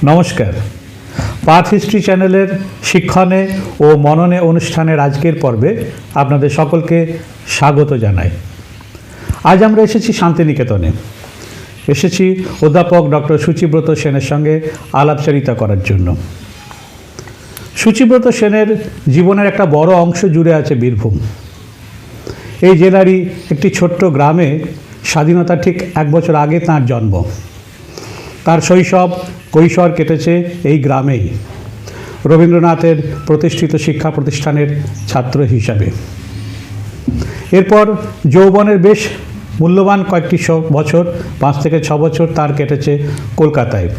নমস্কার। Path history চ্যানেলের শিক্ষণে ও মননে অনুষ্ঠানের আজকের পর্বে আপনাদের সকলকে স্বাগত জানাই। আজ আমরা এসেছি শান্তিনিকেতনে, এসেছি অধ্যাপক ডক্টর সুচিব্রত সেনের সঙ্গে আলাপচারিতা করার জন্য। সুচিব্রত সেনের জীবনের একটা বড় অংশ জুড়ে আছে বীরভূম। এই জেলারই একটি ছোট্ট গ্রামে স্বাধীনতার ঠিক 1 বছর আগে তাঁর জন্ম। তার শৈশব কৈশোর কেটেছে এই গ্রামেই, রবীন্দ্রনাথের প্রতিষ্ঠিত শিক্ষা প্রতিষ্ঠানের ছাত্র হিসাবে। এরপর যৌবনের বেশ মূল্যবান কয়েকটি বছর, 5 থেকে 6 বছর তার কেটেছে কলকাতায়।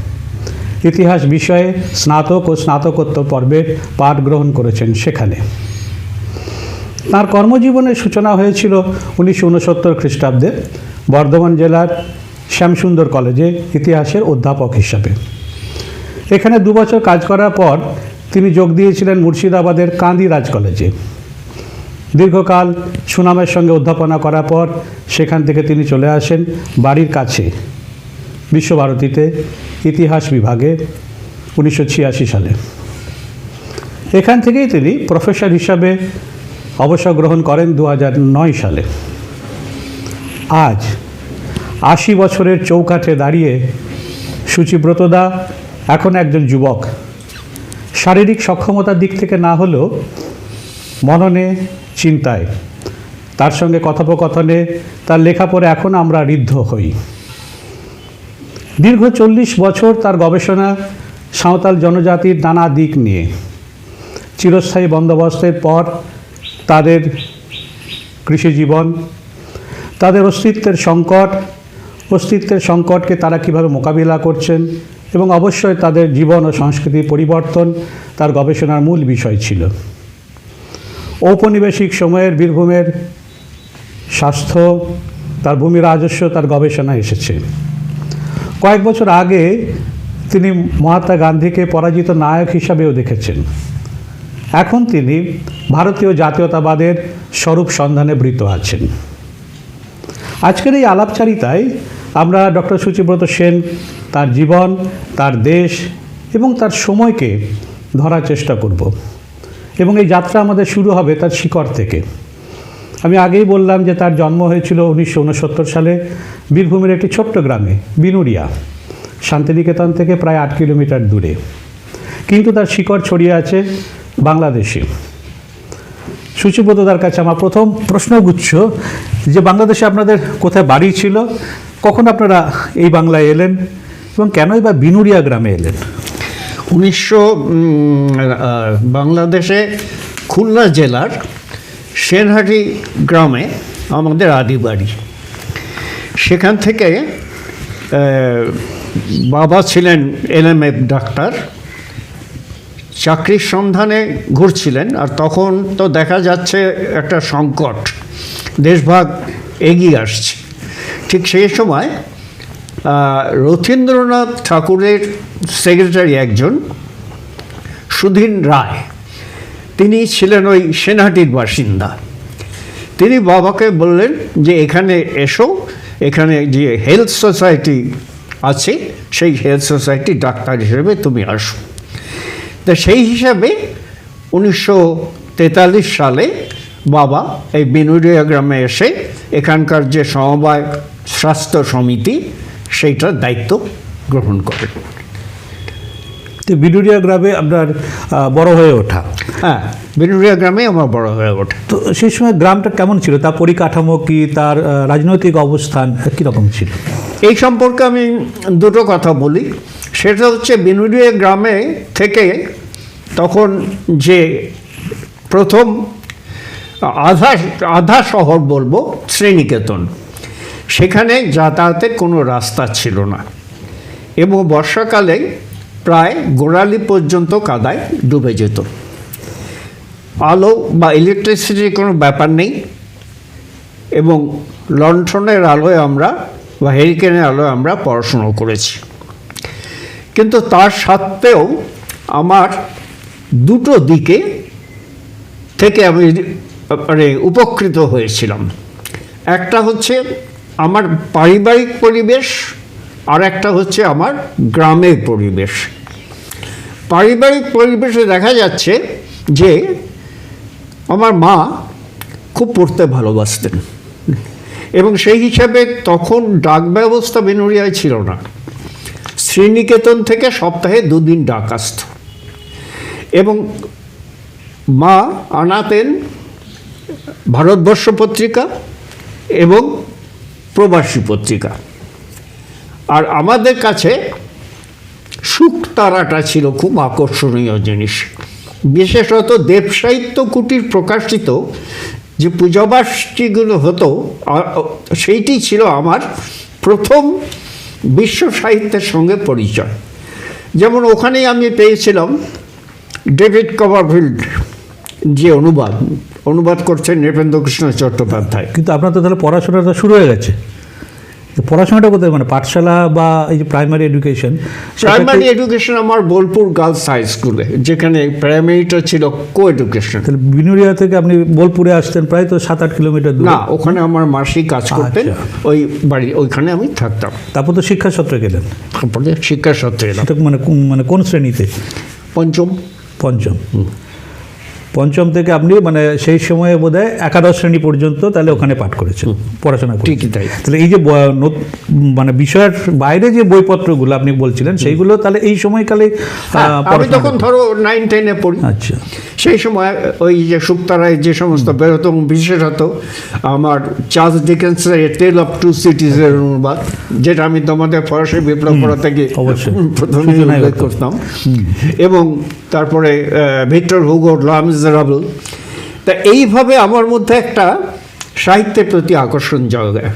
ইতিহাস বিষয়ে স্নাতক ও স্নাতকোত্তর পর্বের পাঠ গ্রহণ করেছেন সেখানে। তাঁর কর্মজীবনের সূচনা হয়েছিল 1969 খ্রিস্টাব্দে বর্ধমান জেলার শ্যামসুন্দর কলেজে ইতিহাসের অধ্যাপক হিসাবে। এখানে 2 বছর কাজ করার পর তিনি যোগ দিয়েছিলেন মুর্শিদাবাদের কান্দিরাজ কলেজে। দীর্ঘকাল সুনামের সঙ্গে অধ্যাপনা করার পর সেখান থেকে তিনি চলে আসেন বাড়ির কাছে বিশ্বভারতীতে ইতিহাস বিভাগে 1986 সালে। এখান থেকেই তিনি প্রফেসর হিসাবে অবসর গ্রহণ করেন 2009 সালে। আজ 80 বছরের চৌকাঠে দাঁড়িয়ে সুচিব্রতদা এখন একজন যুবক। শারীরিক সক্ষমতার দিক থেকে না হলেও মননে, চিন্তায়, তার সঙ্গে কথোপকথনে, তার লেখাপড়ে এখন আমরা ঋদ্ধ হই। দীর্ঘ 40 বছর তার গবেষণা সাঁওতাল জনজাতির নানা দিক নিয়ে। চিরস্থায়ী বন্দোবস্তের পর তাদের কৃষিজীবন, তাদের অস্তিত্বের সংকটকে তারা কীভাবে মোকাবিলা করছেন এবং অবশ্যই তাদের জীবন ও সংস্কৃতির পরিবর্তন তার গবেষণার মূল বিষয় ছিল। ঔপনিবেশিক সময়ের বীরভূমের স্বাস্থ্য, তার ভূমি রাজস্ব তার গবেষণায় এসেছে। কয়েক বছর আগে তিনি মহাত্মা গান্ধীকে পরাজিত নায়ক হিসাবেও দেখেছেন। এখন তিনি ভারতীয় জাতীয়তাবাদের স্বরূপ সন্ধানে বৃত আছেন। আজকের এই আলাপচারিতায় আমরা ডক্টর সুচিব্রত সেন, তার জীবন, তার দেশ এবং তার সময়কে ধরার চেষ্টা করব এবং এই যাত্রা আমাদের শুরু হবে তার শিকড় থেকে। আমি আগেই বললাম যে তার জন্ম হয়েছিল 1969 সালে বীরভূমের একটি ছোট্ট গ্রামে বিনুরিয়া, শান্তিনিকেতন থেকে প্রায় 8 কিলোমিটার দূরে। কিন্তু তার শিকড় ছড়িয়ে আছে বাংলাদেশে। সুচিব্রতদার কাছে আমার প্রথম প্রশ্নগুচ্ছ যে বাংলাদেশে আপনাদের কোথায় বাড়ি ছিল, কখন আপনারা এই বাংলায় এলেন এবং কেনই বা বিনুরিয়া গ্রামে এলেন? বাংলাদেশে খুলনা জেলার সেনহাটি গ্রামে আমাদের আদি বাড়ি। সেখান থেকে বাবা ছিলেন LMF ডাক্তার, চাকরির সন্ধানে ঘুরছিলেন। আর তখন তো দেখা যাচ্ছে একটা সংকট, দেশভাগ এগিয়ে আসছে। ঠিক সেই সময় রথীন্দ্রনাথ ঠাকুরের সেক্রেটারি একজন সুধীন রায়, তিনি ছিলেন ওই সেনহাটির বাসিন্দা। তিনি বাবাকে বললেন যে এখানে এসো, এখানে যে হেলথ সোসাইটি আছে সেই হেলথ সোসাইটি ডাক্তার হিসেবে তুমি আসো। তা সেই হিসাবে 1943 সালে বাবা এই বিনুরিয়া গ্রামে এসে এখানকার যে সমবায় স্বাস্থ্য সমিতি সেইটার দায়িত্ব গ্রহণ করেন। তো বিনুরিয়া গ্রামে আপনার বড় হয়ে ওঠা? হ্যাঁ, বিনুরিয়া গ্রামে আমার বড় হয়ে ওঠা। তো সেই সময় গ্রামটা কেমন ছিল? তার পরিকাঠামো কি, তার রাজনৈতিক অবস্থান কীরকম ছিল? এই সম্পর্কে আমি দুটো কথা বলি। সেটা হচ্ছে বিনুরিয়া গ্রামে থেকে তখন যে প্রথম আধা শহর বলবো শ্রীনিকেতন, সেখানে যাতায়াতের কোনো রাস্তা ছিল না এবং বর্ষাকালে প্রায় গোড়ালি পর্যন্ত কাদায় ডুবে যেত। আলো বা ইলেকট্রিসিটির কোনো ব্যাপার নেই এবং লণ্ঠনের আলোয় আমরা বা হেরিকেনের আলোয় আমরা পড়াশুনো করেছি। কিন্তু তার সত্ত্বেও আমার দুটো দিকে থেকে আমি উপকৃত হয়েছিলাম। একটা হচ্ছে আমার পারিবারিক পরিবেশ, আর একটা হচ্ছে আমার গ্রামের পরিবেশ। পারিবারিক পরিবেশে দেখা যাচ্ছে যে আমার মা খুব পড়তে ভালোবাসতেন, এবং সেই হিসাবে তখন ডাক ব্যবস্থা বেনুরিয়ায় ছিল না। শ্রীনিকেতন থেকে সপ্তাহে 2 দিন ডাক আসত, এবং মা আনাতেন ভারতবর্ষ পত্রিকা এবং প্রবাসী পত্রিকা। আর আমাদের কাছে শুকতারাটা ছিল খুব আকর্ষণীয় জিনিস, বিশেষত দেবসাহিত্য কুটির প্রকাশিত যে পূজাবাসটিগুলো হতো, সেইটি ছিল আমার প্রথম বিশ্ব সাহিত্যের সঙ্গে পরিচয়। যেমন ওখানেই আমি পেয়েছিলাম ডেভিড কভারফিল্ড যে অনুবাদ করছেন নৃপেন্দ্রকৃষ্ণ চট্টোপাধ্যায়। কিন্তু আপনার তো তাহলে পড়াশোনাটা শুরু হয়ে গেছে। তো পড়াশোনাটা কোথায়, মানে পাঠশালা বা এই যে প্রাইমারি এডুকেশন? প্রাইমারি এডুকেশন আমার বোলপুর গার্লস হাই স্কুলে, যেখানে প্রাইমারিটা ছিল কো এডুকেশন। তাহলে বিনুরিয়া থেকে আপনি বোলপুরে আসতেন প্রায় তো 7-8 কিলোমিটার দূর। না, ওখানে আমার মাসি কাজ করতেন, ওই বাড়ি ওইখানে আমি থাকতাম। তারপর তো শিক্ষা সত্রে গেলেন। তারপরে শিক্ষা সত্ত্বে এলাম সেটা মানে কোন শ্রেণীতে? পঞ্চম। পঞ্চম থেকে আপনি মানে সেই সময়ে বোধহয় একাদশ শ্রেণী পর্যন্ত তাহলে ওখানে পাঠ করেছেন, পড়াশোনা করেছেন। ঠিকই তাই। তাহলে এই যে মানে বিষয়ের বাইরে যে বইপত্রগুলো আপনি বলছিলেন সেইগুলো তাহলে এই সময়কালে আমি তখন ধরো 9-10-এ পড়ি। আচ্ছা, সেই সময় ওই যে শুক্তারায় যে সমস্ত বেরোত, বিশেষত আমার চার্লস ডিকেন্সের টেল অফ টু সিটিজের অনুবাদ, যেটা আমি তোমাদের ফরাসি বিপ্লব পড়া থেকে প্রথমে উল্লেখ করতাম, এবং তারপরে ভিক্টর হুগোর লা মিজারাবল। তা এইভাবে আমার মধ্যে একটা সাহিত্যের প্রতি আকর্ষণ জাগায়,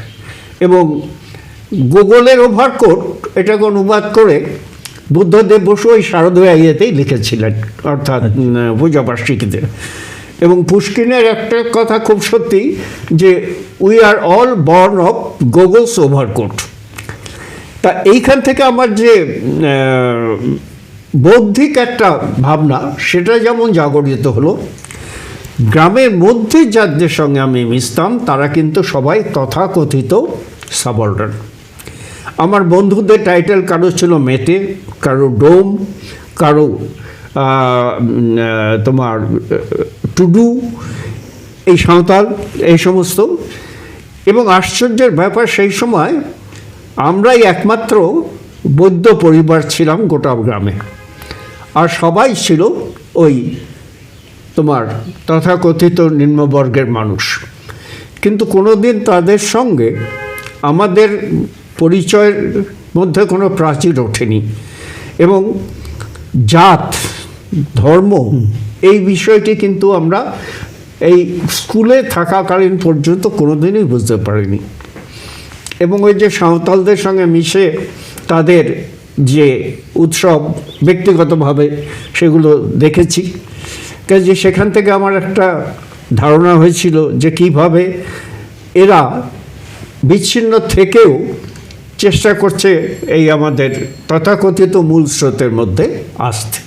এবং গুগলের ওভারকোট এটাকে অনুবাদ করে বুদ্ধদেব বসু ওই শারদীয় ইয়েতেই লিখেছিলেন, অর্থাৎ পূজাবার্ষিকীতে। এবং পুশকিনের একটা কথা খুব সত্যি, যে we are all born of goggles overcoat. তা এইখান থেকে আমার যে বৌদ্ধিক একটা ভাবনা, সেটা যেমন জাগরিত হলো। গ্রামের মধ্যে যাদের সঙ্গে আমি মিশতাম তারা কিন্তু সবাই তথাকথিত সাবঅর্ডিনেট। আমার বন্ধুদের টাইটেল কারো ছিল মেটে, কারো ডোম, কারো তোমার টুডু, এই সাঁওতাল, এই সমস্ত। এবং আশ্চর্যের ব্যাপার, সেই সময় আমরাই একমাত্র বৌদ্ধ পরিবার ছিলাম গোটা গ্রামে, আর সবাই ছিল ওই তোমার তথাকথিত নিম্নবর্গের মানুষ। কিন্তু কোনোদিন তাদের সঙ্গে আমাদের পরিচয়ের মধ্যে কোনো প্রাচীর ওঠেনি, এবং জাত, ধর্ম, এই বিষয়টি কিন্তু আমরা এই স্কুলে থাকাকালীন পর্যন্ত কোনোদিনই বুঝতে পারিনি। এবং ওই যে সাঁওতালদের সঙ্গে মিশে তাদের যে উৎসব ব্যক্তিগতভাবে সেগুলো দেখেছি, কাজে সেখান থেকে আমার একটা ধারণা হয়েছিল যে কিভাবে এরা বিচ্ছিন্ন থেকেও চেষ্টা করছে এই আমাদের তথাকথিত মূল স্রোতের মধ্যে আসতে।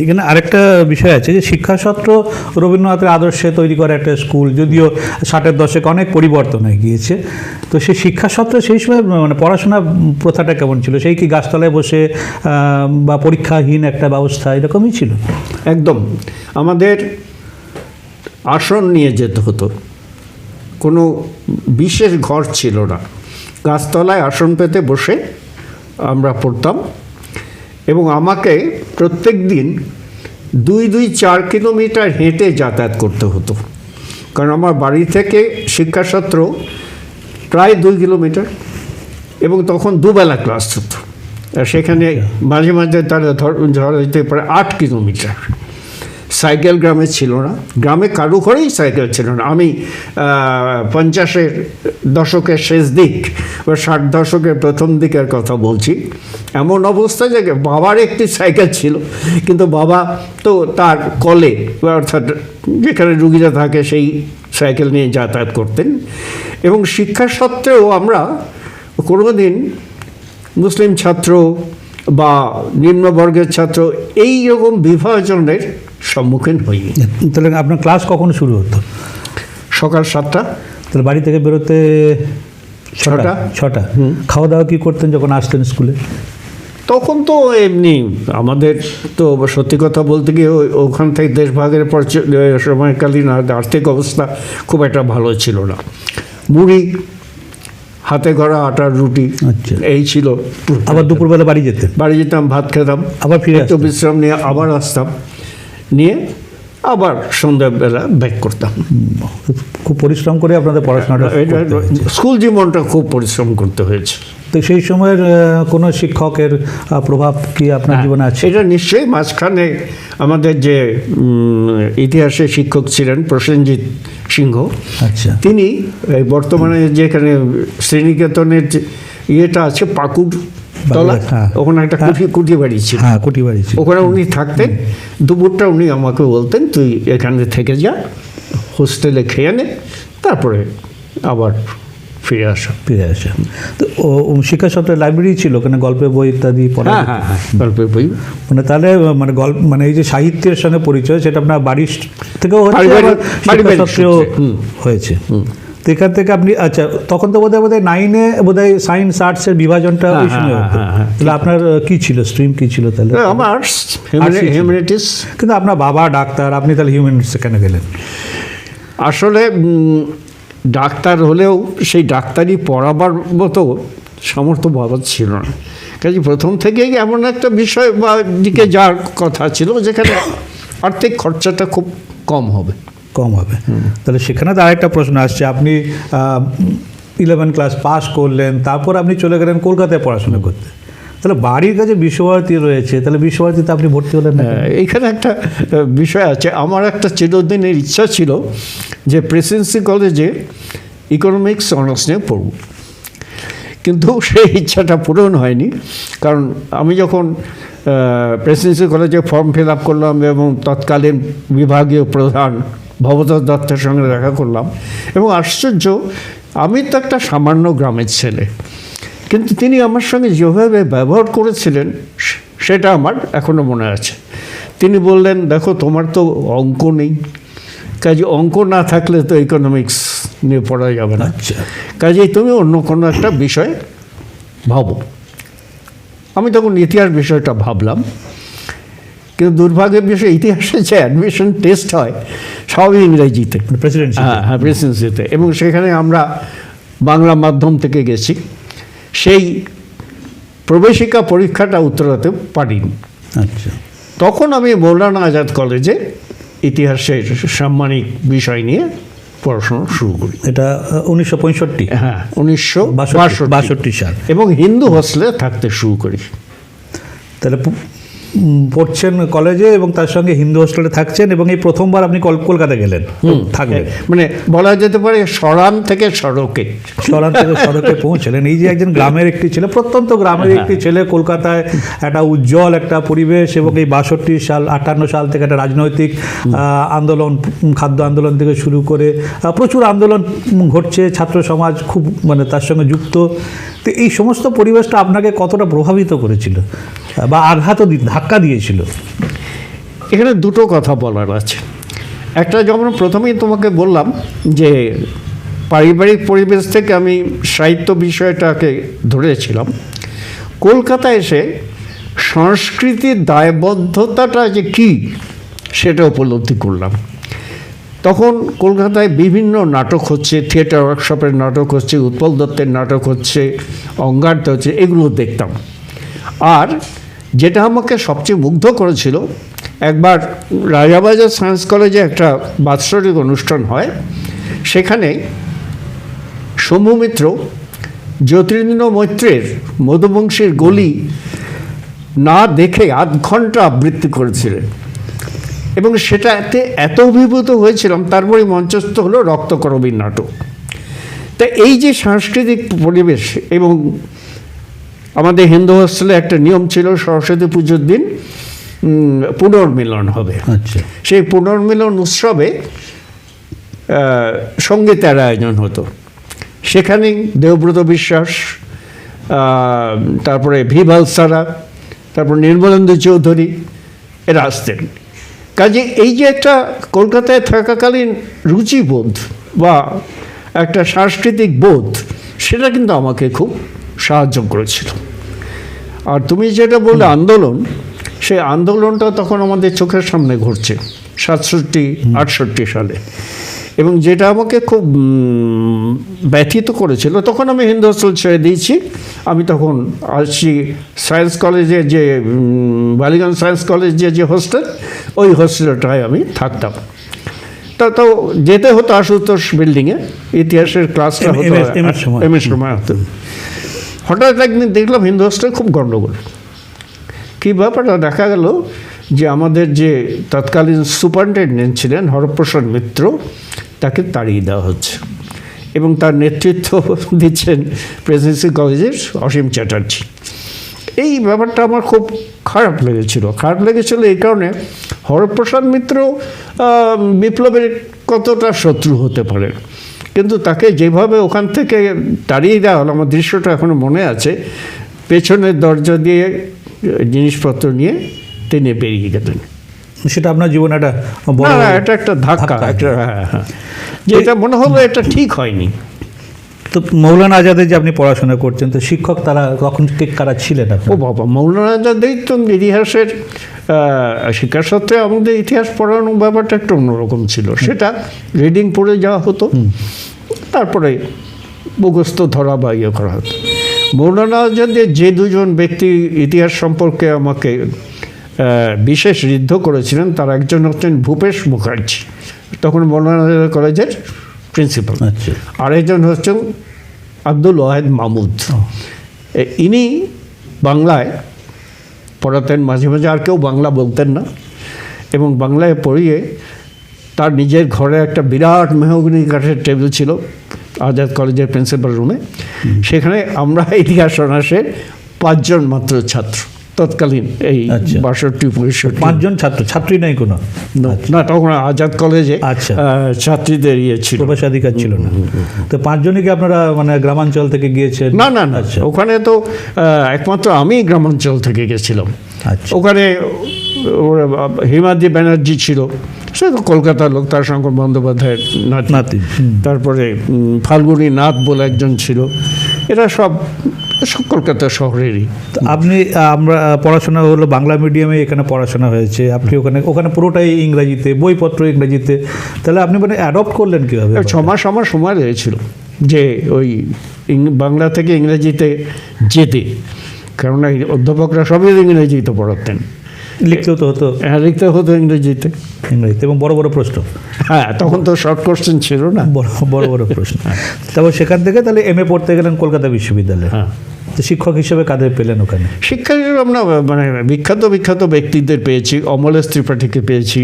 এখানে আরেকটা বিষয় আছে যে শিক্ষাসত্র রবীন্দ্রনাথের আদর্শে তৈরি করা একটা স্কুল, যদিও 60-এর দশকে অনেক পরিবর্তন হয়ে গিয়েছে। তো সেই শিক্ষাসত্র সেই সময় মানে পড়াশোনা প্রথাটা কেমন ছিল? সেই কি গাছতলায় বসে বা পরীক্ষাহীন একটা ব্যবস্থা এরকমই ছিল? একদম। আমাদের আসন নিয়ে যেতে হতো, কোনো বিশেষ ঘর ছিল না, গাছতলায় আসন পেতে বসে আমরা পড়তাম। এবং আমাকে প্রত্যেক দিন 2-4 কিলোমিটার হেঁটে যাতায়াত করতে হতো, কারণ আমার বাড়ি থেকে শিক্ষাসত্র প্রায় 2 কিলোমিটার, এবং তখন দুবেলা ক্লাস হতো। আর সেখানে মাঝে মাঝে তারা ধরা যেতে পারে 8 কিলোমিটার। সাইকেল গ্রামে ছিল না, গ্রামে কারো ঘরেই সাইকেল ছিল না। আমি 50-এর দশকের শেষ দিক বা 60 দশকের প্রথম দিকের কথা বলছি। এমন অবস্থা যে বাবার একটি সাইকেল ছিল, কিন্তু বাবা তো তার কলে, অর্থাৎ যেখানে রুগীরা থাকে সেই সাইকেল নিয়ে যাতায়াত করতেন। এবং শিক্ষা সত্ত্বেও আমরা কোনোদিন মুসলিম ছাত্র বা নিম্নবর্গের ছাত্র এই রকম বিভাজনের সম্মুখীন হইনি। তাহলে আপনার ক্লাস কখন শুরু হতো? সকাল 7টা। তাহলে বাড়ি থেকে বেরোতে 6টা। খাওয়া দাওয়া কী করতেন যখন আসতেন স্কুলে? তখন তো এমনি আমাদের তো সত্যি কথা বলতে গিয়ে ওখান থেকে দেশভাগের পর সময়কালীন আর্থিক অবস্থা খুব একটা ভালো ছিল না। মুড়ি, হাতে গড়া আটার রুটি, আচ্ছা। এই ছিল। আবার দুপুরবেলা বাড়ি যেতেন? বাড়ি যেতাম, ভাত খেতাম, আবার ফিরে একটু আসতেন? বিশ্রাম নিয়ে আবার আসতাম, নিয়ে আবার সন্ধ্যাবেলা ব্যাক করতাম। খুব পরিশ্রম করে আপনাদের পড়াশোনাটা করতে হয়েছে। স্কুল জীবনটা খুব পরিশ্রম করতে হয়েছে। তো সেই সময়ের কোনো শিক্ষকের প্রভাব কি আপনার জীবনে আছে? এটা নিশ্চয়ই মাঝখানে আমাদের যে ইতিহাসের শিক্ষক ছিলেন প্রসেনজিৎ সিংহ, আচ্ছা। তিনি এই বর্তমানে যেখানে শ্রীনিকেতনের যে ইয়েটা আছে পাকুড় তলা, হ্যাঁ। ওখানে একটা কুঠি বাড়ি ছিল। হ্যাঁ, কুটি বাড়ি ছিল। ওখানে উনি থাকতেন। দুপুরটা উনি আমাকে বলতেন তুই এখানে থেকে যা, হোস্টেলে খেয়ে নে, তারপরে আবার ফিরে আসা। তো শিক্ষা সত্ত্বে লাইব্রেরি ছিল, ওখানে গল্পের বই ইত্যাদি পড়া? হ্যাঁ, গল্পের বই। মানে তাহলে মানে গল্প মানে এই যে সাহিত্যের সঙ্গে পরিচয়, সেটা আপনার বাড়ির থেকেও হচ্ছে, আবার শিক্ষা সত্ত্বেও হয়েছে। তো এখান থেকে আপনি, আচ্ছা, তখন তো বোধহয় 9-এ বোধহয় সায়েন্স আর্টসের বিভাজনটা ওই সময় হতো। তাহলে আপনার কি ছিল, স্ট্রিম কি ছিল তাহলে? আমার আর্টস, হিউম্যানিটিস। কিন্তু আপনার বাবা ডাক্তার, আপনি তাহলে হিউম্যানিটিসে কেন গেলেন? আসলে ডাক্তার হলেও সেই ডাক্তারি পড়াবার মতো সামর্থ্য বাবার ছিল না। কাজে প্রথম থেকেই এমন একটা বিষয় বা দিকে যাওয়ার কথা ছিল যেখানে আর্থিক খরচাটা খুব কম হবে। তাহলে সেখানে তো আরেকটা প্রশ্ন আসছে, আপনি 11 ক্লাস পাস করলেন, তারপর আপনি চলে গেলেন কলকাতায় পড়াশোনা করতে। তাহলে বাড়ির কাছে বিশ্বভারতী রয়েছে, তাহলে বিশ্বভারতীতে আপনি ভর্তি হলেন না? এইখানে একটা বিষয় আছে। আমার একটা চিরদিনের ইচ্ছা ছিল যে প্রেসিডেন্সি কলেজে ইকোনমিক্স অনার্স নিয়ে পড়ব, কিন্তু সেই ইচ্ছাটা পূরণ হয়নি। কারণ আমি যখন প্রেসিডেন্সি কলেজে ফর্ম ফিল আপ করলাম এবং তৎকালীন বিভাগীয় প্রধান ভবতোষ দত্তের সঙ্গে দেখা করলাম, এবং আশ্চর্য, আমি তো একটা সামান্য গ্রামের ছেলে, কিন্তু তিনি আমার সঙ্গে যেভাবে ব্যবহার করেছিলেন সেটা আমার এখনও মনে আছে। তিনি বললেন, দেখো তোমার তো অঙ্ক নেই, কাজে অঙ্ক না থাকলে তো ইকোনমিক্স নিয়ে পড়া যাবে না, কাজেই তুমি অন্য কোনো একটা বিষয় ভাবো। আমি তখন ইতিহাস বিষয়টা ভাবলাম, কিন্তু দুর্ভাগ্যের বিষয় ইতিহাসে যে অ্যাডমিশন টেস্ট হয় সবই ইংরেজিতে, হ্যাঁ প্রেসিডেন্সিতে, এবং সেখানে আমরা বাংলা মাধ্যম থেকে গেছি। সেই প্রবেশিকা পরীক্ষাটা উত্তরাতে পারিনি। আচ্ছা। তখন আমি মৌলানা আজাদ কলেজে ইতিহাসের সাম্মানিক বিষয় নিয়ে পড়াশোনা শুরু করি। এটা 1965? হ্যাঁ, 1962 সাল। এবং হিন্দু হোস্টেলে থাকতে শুরু করি। তাহলে পড়ছেন কলেজে এবং তার সঙ্গে হিন্দু হোস্টেলে থাকছেন, এবং এই প্রথমবার আপনি কলকাতা গেলেন থাকলেন, মানে বলা যেতে পারে সরান থেকে সড়কে পৌঁছলেন। এই যে একজন গ্রামের একটি ছেলে, প্রত্যন্ত গ্রামের একটি ছেলে, কলকাতায় একটা উজ্জ্বল একটা পরিবেশ, এবং এই 58 সাল থেকে একটা রাজনৈতিক আন্দোলন, খাদ্য আন্দোলন থেকে শুরু করে প্রচুর আন্দোলন ঘটছে, ছাত্র সমাজ খুব মানে তার সঙ্গে যুক্ত। তো এই সমস্ত পরিবেশটা আপনাকে কতটা প্রভাবিত করেছিল বা ধাক্কা দিয়েছিল? এখানে দুটো কথা বলার আছে। একটা, যেমন প্রথমেই তোমাকে বললাম যে পারিবারিক পরিবেশ থেকে আমি সাহিত্য বিষয়টাকে ধরেছিলাম, কলকাতায় এসে সংস্কৃতির দায়বদ্ধতাটা যে কী সেটা উপলব্ধি করলাম। তখন কলকাতায় বিভিন্ন নাটক হচ্ছে, থিয়েটার ওয়ার্কশপের নাটক হচ্ছে, উৎপল দত্তের নাটক হচ্ছে, অঙ্গারটা হচ্ছে, এগুলো দেখতাম। আর যেটা আমাকে সবচেয়ে মুগ্ধ করেছিল, একবার রাজাবাজার সায়েন্স কলেজে একটা বাৎসরিক অনুষ্ঠান হয়, সেখানে শম্ভু মিত্র জ্যোতিরিন্দ্র মৈত্রের মধুবংশীর গলি না দেখে আধ ঘন্টা আবৃত্তি করেছিলেন, এবং সেটাতে এত অভিভূত হয়েছিলাম। তারপরে মঞ্চস্থ হলো রক্তকরবীর নাটক। তা এই যে সাংস্কৃতিক পরিবেশ, এবং আমাদের হিন্দু হোস্টেলে একটা নিয়ম ছিল, সরস্বতী পুজোর দিন পুনর্মিলন হবে। আচ্ছা। সেই পুনর্মিলন উৎসবে সঙ্গীতের আয়োজন হতো। সেখানে দেবব্রত বিশ্বাস, তারপরে ভি ভালসারা, তারপর নির্মলেন্দু চৌধুরী এরা আসতেন। কাজে এই যে একটা কলকাতায় থাকাকালীন রুচিবোধ বা একটা সাংস্কৃতিক বোধ, সেটা কিন্তু আমাকে খুব সাহায্য করেছিল। আর তুমি যেটা বললে আন্দোলন, সেই আন্দোলনটা তখন আমাদের চোখের সামনে ঘটছে 67-68 সালে, এবং যেটা আমাকে খুব ব্যথিত করেছিল। তখন আমি হিন্দু হোস্টেল ছেড়ে দিয়েছি। আমি তখন আসছি সায়েন্স কলেজে, যে বালিগঞ্জ সায়েন্স কলেজে যে হোস্টেল, ওই হোস্টেলটায় আমি থাকতাম। তো যেতে হতো আশুতোষ বিল্ডিংয়ে, ইতিহাসের ক্লাসটা হতো এম এর সময় হতো। হঠাৎ একদিন দেখলাম হিন্দু হোস্টেল খুব গণ্ডগোল। কী ব্যাপারটা, দেখা গেল যে আমাদের যে তৎকালীন সুপারিনটেনডেন্ট ছিলেন হরপ্রসাদ মিত্র, তাকে তাড়িয়ে দেওয়া হচ্ছে, এবং তার নেতৃত্ব দিচ্ছেন প্রেসিডেন্সি কলেজের অসীম চ্যাটার্জি। এই ব্যাপারটা আমার খুব খারাপ লেগেছিল এই কারণে, হরপ্রসাদ মিত্র বিপ্লবের কতটা শত্রু হতে পারে, কিন্তু তাকে যেভাবে ওখান থেকে তাড়িয়ে দেওয়া হলো, আমার দৃশ্যটা এখনো মনে আছে। পেছনের দরজা দিয়ে জিনিসপত্র নিয়ে তিনি বেরিয়ে গেলেন। সেটা আপনার জীবনে একটা না, এটা একটা ধাক্কা, একটা হ্যাঁ, যে এটা মনে হলো এটা ঠিক হয়নি। তো মৌলানা আজাদের যে আপনি পড়াশোনা করছেন, তো শিক্ষক তারা তখন কারা ছিলেন? ও বাবা, মৌলানা আজাদের তো ইতিহাসের শিক্ষা সত্ত্বে আমাদের ইতিহাস পড়ানোর ব্যাপারটা একটু অন্যরকম ছিল। সেটা রিডিং পড়ে যাওয়া হতো, তারপরে মুখস্থ ধরা বা ইয়ে করা হতো। মৌলানা আজাদের যে দুজন ব্যক্তি ইতিহাস সম্পর্কে আমাকে বিশেষ ঋদ্ধ করেছিলেন, তার একজন হচ্ছেন ভূপেশ মুখার্জি, তখন মৌলানা আজাদ কলেজের প্রিন্সিপাল। আরেকজন হচ্ছেন আব্দুল ওয়াহেদ মাহমুদ। ইনি বাংলায় পড়াতেন, মাঝে মাঝে আর কেউ বাংলা বলতেন না, এবং বাংলায় পড়িয়ে তার নিজের ঘরে একটা বিরাট মেহগনি কাঠের টেবিল ছিল আজাদ কলেজের প্রিন্সিপাল রুমে। সেখানে আমরা ইতিহাস অনার্সের 5 জন মাত্র ছাত্র, তৎকালীন এই 62-65। 5 জন ছাত্রী নাই কোনো? না, তখন আজাদ কলেজে ছাত্রীদের ইয়ে ছিল, প্রবেশাধিকার ছিল না। তো 5 জনই কি আপনারা মানে গ্রামাঞ্চল থেকে গিয়েছেন? না, ওখানে তো একমাত্র আমি গ্রামাঞ্চল থেকে গেছিলাম। ওখানে হিমাদ্রি ব্যানার্জি ছিল, সে তো কলকাতার লোক, তার শঙ্কর বন্দ্যোপাধ্যায়ের নাতি। তারপরে ফাল্গুনী নাথ বলে একজন ছিল, এরা সব কলকাতা শহরেরই। আমরা পড়াশোনা হলো বাংলা মিডিয়ামে, এখানে পড়াশোনা হয়েছে, আপনি ওখানে পুরোটাই ইংরেজিতে, বইপত্র ইংরেজিতে, তাহলে আপনি মানে অ্যাডপ্ট করলেন কীভাবে? 6 মাস আমার সময় লেগেছিল যে ওই বাংলা থেকে ইংরেজিতে যেতে, কারণ অধ্যাপকরা সবই ইংরেজিতে পড়াতেন। লিখতেও তো হতো? হ্যাঁ, লিখতে হতো ইংরেজিতে, এবং বড় বড় প্রশ্ন। হ্যাঁ, তখন তো শর্ট কোশ্চেন ছিল না, বড় বড় প্রশ্ন। তারপর সেখান থেকে তাহলে MA পড়তে গেলেন কলকাতা বিশ্ববিদ্যালয়ে। হ্যাঁ, তো শিক্ষক হিসেবে কাদের পেলেন ওখানে? শিক্ষা হিসেবে আমরা মানে বিখ্যাত ব্যক্তিদের পেয়েছি। অমলেশ ত্রিপাঠীকে পেয়েছি,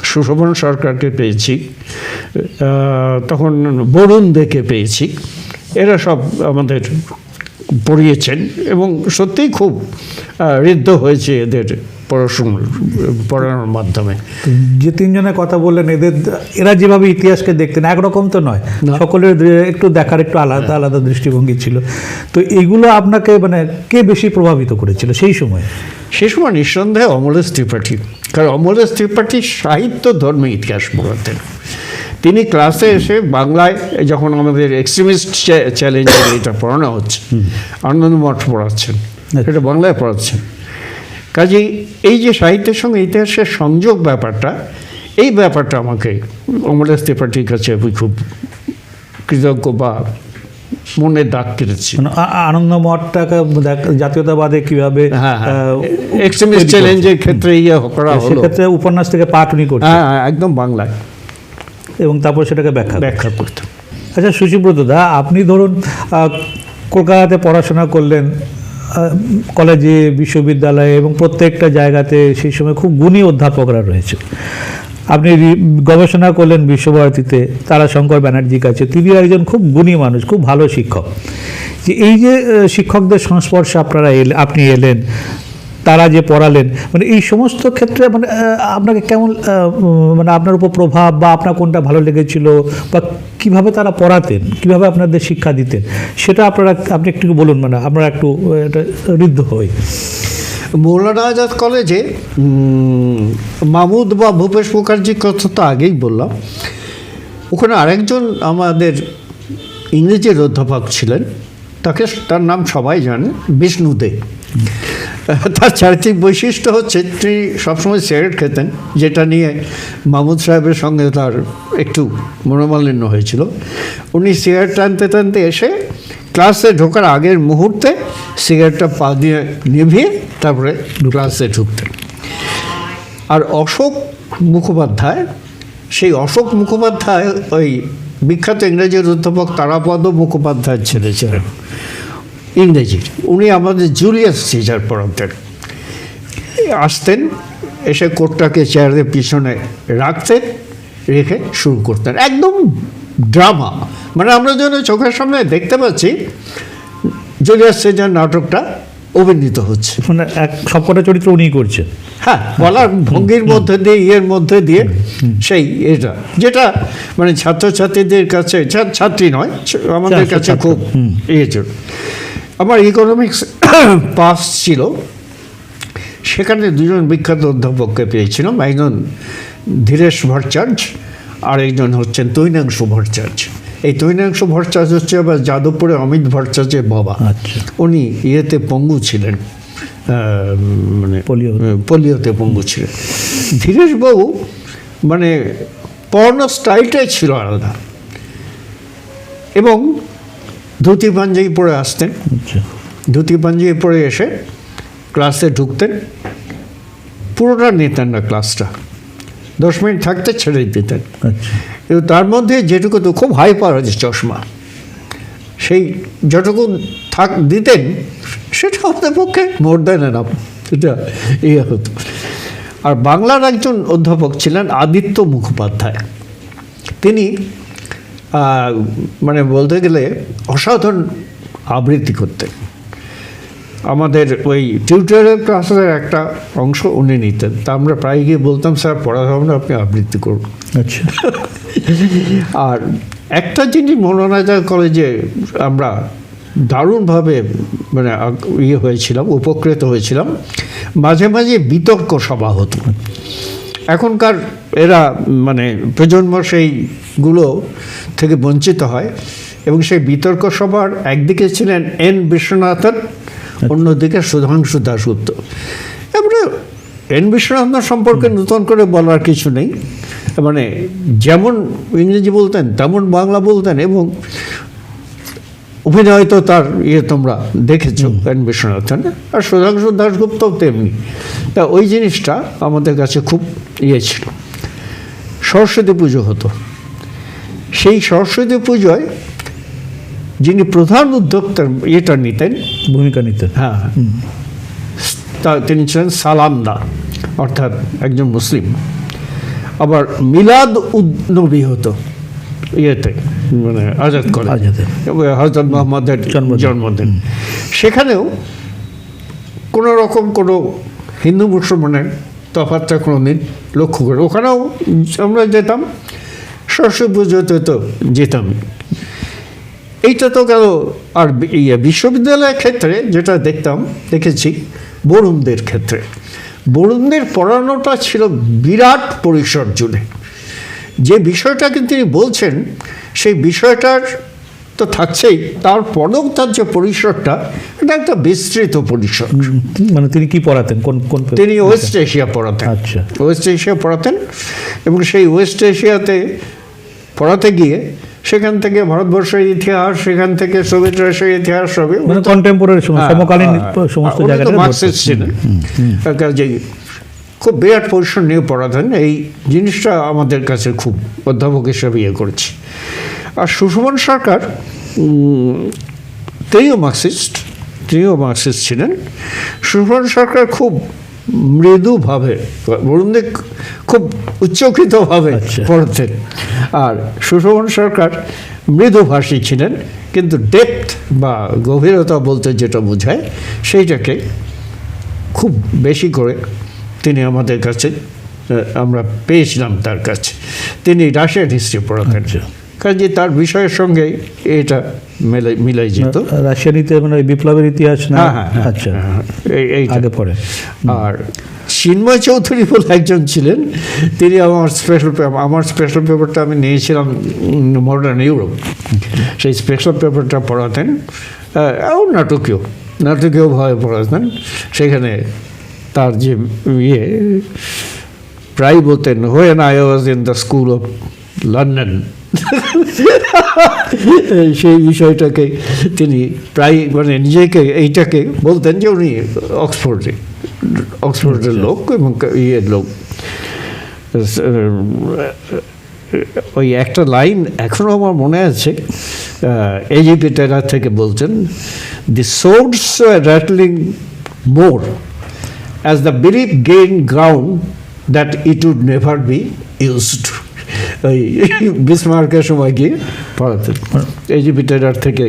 সুশোভন সরকারকে পেয়েছি, তখন বরুণ দেকে পেয়েছি। এরা সব আমাদের পড়িয়েছেন, এবং সত্যিই খুব ঋদ্ধ হয়েছে এদের পড়ানোর মাধ্যমে। যে 3 জনের কথা বললেন, এরা যেভাবে ইতিহাসকে দেখতেন একরকম তো নয়, সকলের একটু দেখার একটু আলাদা আলাদা দৃষ্টিভঙ্গি ছিল। তো এগুলো আপনাকে মানে কে বেশি প্রভাবিত করেছিল সেই সময়? সে সময় নিঃসন্দেহে অমলেশ ত্রিপাঠী, কারণ অমলেশ ত্রিপাঠী সাহিত্য ধর্মে ইতিহাস পড়াতেন। তিনি ক্লাসে এসে বাংলায়, যখন আমাদের এক্সট্রিমিস্ট চ্যালেঞ্জ এটা পড়ানো হচ্ছে, আনন্দমঠ পড়াচ্ছেন, এটা বাংলায় পড়াচ্ছেন। কাজেই এই যে সাহিত্যের সঙ্গে ইতিহাসের সংযোগ ব্যাপারটা, এই ব্যাপারটা আমাকে অমলেশ ত্রিপাঠীর কাছে আমি খুব কৃতজ্ঞ বা মনে দাগ কেটেছি। আনন্দমঠটাকে জাতীয়তাবাদে কীভাবে এক্সট্রিমিস্ট চ্যালেঞ্জের ক্ষেত্রে ইয়ে করা হলো, সেক্ষেত্রে উপন্যাস থেকে পাঠ উনি করতেন। হ্যাঁ, একদম বাংলায়, এবং তারপর সেটাকে ব্যাখ্যা করতেন। আচ্ছা সুচিব্রত দা, আপনি ধরুন কলকাতাতে পড়াশোনা করলেন, কলেজে, বিশ্ববিদ্যালয়ে, এবং প্রত্যেকটা জায়গাতে সেই সময় খুব গুণী অধ্যাপকরা রয়েছে। আপনি গবেষণা করলেন বিশ্বভারতীতে তারাশঙ্কর ব্যানার্জির কাছে, তিনি একজন খুব গুণী মানুষ, খুব ভালো শিক্ষক। যে এই যে শিক্ষকদের সংস্পর্শে আপনি এলেন, তারা যে পড়ালেন, মানে এই সমস্ত ক্ষেত্রে মানে আপনাকে কেমন, মানে আপনার উপর প্রভাব বা আপনার কোনটা ভালো লেগেছিল, বা কিভাবে তারা পড়াতেন, কিভাবে আপনাদের শিক্ষা দিতেন, সেটা আপনি একটু বলুন, মানে আমরা একটু এটা ঋদ্ধ হই। মৌলানা আজাদ কলেজে মাহমুদ বা ভূপেশ মুখার্জির কথা তো আগেই বললাম। ওখানে আরেকজন আমাদের ইংরেজির অধ্যাপক ছিলেন, তার নাম সবাই জানে, বিষ্ণু দে। তার চারিত্রিক বৈশিষ্ট্য হচ্ছে তিনি সবসময় সিগারেট খেতেন, যেটা নিয়ে মাহমুদ সাহেবের সঙ্গে তার একটু মনোমালিন্য হয়েছিল। উনি সিগারেট টানতে টানতে এসে ক্লাসে ঢোকার আগের মুহূর্তে সিগারেটটা পা দিয়ে নিভিয়ে তারপরে ক্লাসে ঢুকতেন। আর অশোক মুখোপাধ্যায়, সেই অশোক মুখোপাধ্যায় ওই বিখ্যাত ইংরেজির অধ্যাপক তারাপদ মুখোপাধ্যায়ের ছেলে ছিলেন ইংরেজির। উনি আমাদের জুলিয়াস সিজার পড়াতেন। আসতেন, এসে কোটটাকে চেয়ারের পিছনে রাখতেন, রেখে শুরু করতেন একদম ড্রামা। মানে আমরা যেন চোখের সামনে দেখতে পাচ্ছি জুলিয়াস সিজার নাটকটা অভিনীত হচ্ছে। মানে সবকটা চরিত্র উনিই করছেন। হ্যাঁ, বলার ভঙ্গির মধ্যে দিয়ে, মধ্যে দিয়ে সেই এটা যেটা মানে ছাত্রছাত্রীদের কাছে, ছাত্রী নয় আমাদের কাছে খুব ছিল। আমার ইকোনমিক্স পাস ছিল, সেখানে দুজন বিখ্যাত অধ্যাপককে পেয়েছিলাম। একজন ধীরেশ ভট্টাচার্য আর একজন হচ্ছেন তৈনাংশু ভট্টাচার্য। এই তৈনাংশু ভট্টাচার্য হচ্ছে আবার যাদবপুরে অমিত ভট্টাচার্যের বাবা। আচ্ছা। উনি ইয়েতে পঙ্গু ছিলেন, মানে পোলিওতে পঙ্গু ছিলেন। ধীরেশবাবু মানে পড়ানোর স্টাইলটাই ছিল আলাদা, এবং ধুতি পাঞ্জাবি পরে আসতেন। ধুতি পাঞ্জাবি পরে এসে ক্লাসে ঢুকতেন, পুরোটা নিতেন না ক্লাসটা, 10 মিনিট থাকতে ছেড়ে দিতেন। কিন্তু তার মধ্যে যেটুকু তো খুব হাই পাওয়ার চশমা, সেই যতটুকু দিতেন সেটা আমাদের পক্ষে মোর দেন এনাফ, সেটা ইয়ে হতো। আর বাংলার একজন অধ্যাপক ছিলেন আদিত্য মুখোপাধ্যায়। তিনি মানে বলতে গেলে অসাধারণ আবৃত্তি করতেন। আমাদের ওই টিউটোরিয়াল ক্লাসের একটা অংশ উনি নিতেন, তা আমরা প্রায় গিয়ে বলতাম, স্যার পড়াতে হবে না, আপনি আবৃত্তি করুন। আচ্ছা। আর একটা জিনিস মনোনাজার কলেজে আমরা দারুণভাবে মানে ইয়ে হয়েছিলাম, উপকৃত হয়েছিলাম। মাঝে মাঝে বিতর্ক সভা হতো। এখনকার এরা মানে প্রজন্ম সেইগুলো থেকে বঞ্চিত হয়, এবং সেই বিতর্ক সভার একদিকে ছিলেন এন বিশ্বনাথন, অন্যদিকে সুধাংশু দাশগুপ্ত। এবারে এন বিশ্বনাথন সম্পর্কে নতুন করে বলার কিছু নেই, মানে যেমন ইংরেজি বলতেন তেমন বাংলা বলতেন, এবং অভিনয় তো তার ইয়ে তোমরা দেখেছো এন বিশ্বনাথন। আর সুধাংশু দাশগুপ্তও তেমনি। তা ওই জিনিসটা আমাদের কাছে খুব ইয়ে ছিল। সরস্বতী পুজো হতো, সেই সরস্বতী পুজোয় যিনি প্রধান উদ্যোক্তা এটা নিতেন, ভূমিকা নিতেন, হ্যাঁ, তা তিনি ছিলেন সালামদা, অর্থাৎ একজন মুসলিম। আবার মিলাদ উদ নবী হতো ইয়েতে, মানে আজাদ করে হযরত মুহাম্মদের জন্মদিন। সেখানেও কোনো রকম কোনো হিন্দু মুসলমানের তফাৎটা কোনো দিন লক্ষ্য করে, ওখানেও আমরা যেতাম, সরস্বতী পুজোতে তো যেতাম। এইটা তো গেল। আর বিশ্ববিদ্যালয়ের ক্ষেত্রে যেটা দেখেছি বরুণদের ক্ষেত্রে, বরুণদের পড়ানোটা ছিল বিরাট পরিসর জুড়ে। যে বিষয়টাকে তিনি বলছেন সেই বিষয়টার তো থাকছেই, তারপরেও তার যে পরিসরটা, এটা একটা বিস্তৃত পরিসর। মানে তিনি কি পড়াতেন? তিনি ওয়েস্ট এশিয়া পড়াতেন। আচ্ছা, ওয়েস্ট এশিয়া পড়াতেন, এবং সেই ওয়েস্ট এশিয়াতে পড়াতে গিয়ে সেখান থেকে ভারতবর্ষের ইতিহাস, সেখান থেকে সোভিয়েত রাশিয়ার ইতিহাস, সবই মানে কন্টেম্পোরারি সমকালীন সমস্ত জায়গায় মার্কসিস্ট ছিলেন। কাজে খুব বিরাট পরিসর নিয়ে পড়াতেন। এই জিনিসটা আমাদের কাছে খুব অধ্যাপক হিসেবে ইয়ে করেছি। আর সুশোভন সরকার তিনিও মার্কসিস্ট ছিলেন। সুশোভন সরকার খুব মৃদুভাবে, বরুণদের খুব উচ্চকৃতভাবে পড়তেন। আর সুশোভন সরকার মৃদুভাষী ছিলেন, কিন্তু ডেপথ বা গভীরতা বলতে যেটা বোঝায় সেইটাকে খুব বেশি করে তিনি আমাদের কাছে আমরা পেয়েছিলাম তার কাছে। তিনি রাশিয়ান হিস্ট্রি পড়াতেন, কাজে তার বিষয়ের সঙ্গে এটা মিলাই যেত। রাশিয়ানিতে মানে বিপ্লবের ইতিহাস না? আচ্ছা, আগে পড়ে। আর চিন্ময় চৌধুরী বলে একজন ছিলেন, তিনি আমার স্পেশাল পেপারটা আমি নিয়েছিলাম মডার্ন ইউরোপ, সেই স্পেশাল পেপারটা পড়াতেন। নাটকীয় নাটকেও ভয় পড়াতেন। সেখানে তার যে প্রায় বলতেন, "When I was in the school of London", সেই বিষয়টাকে তিনি প্রায় নিজেকে এইটাকে বলতেন যে উনি অক্সফোর্ডের লোক এবং লোক। ওই একটা লাইন এখনও আমার মনে আছে, এজিপি টেরার থেকে বলছেন, "The swords were rattling more as the belief gained ground that it would never be used." ওই বিসমার্কের সময় গিয়ে পড়াতেন। এজিপি টেরার থেকে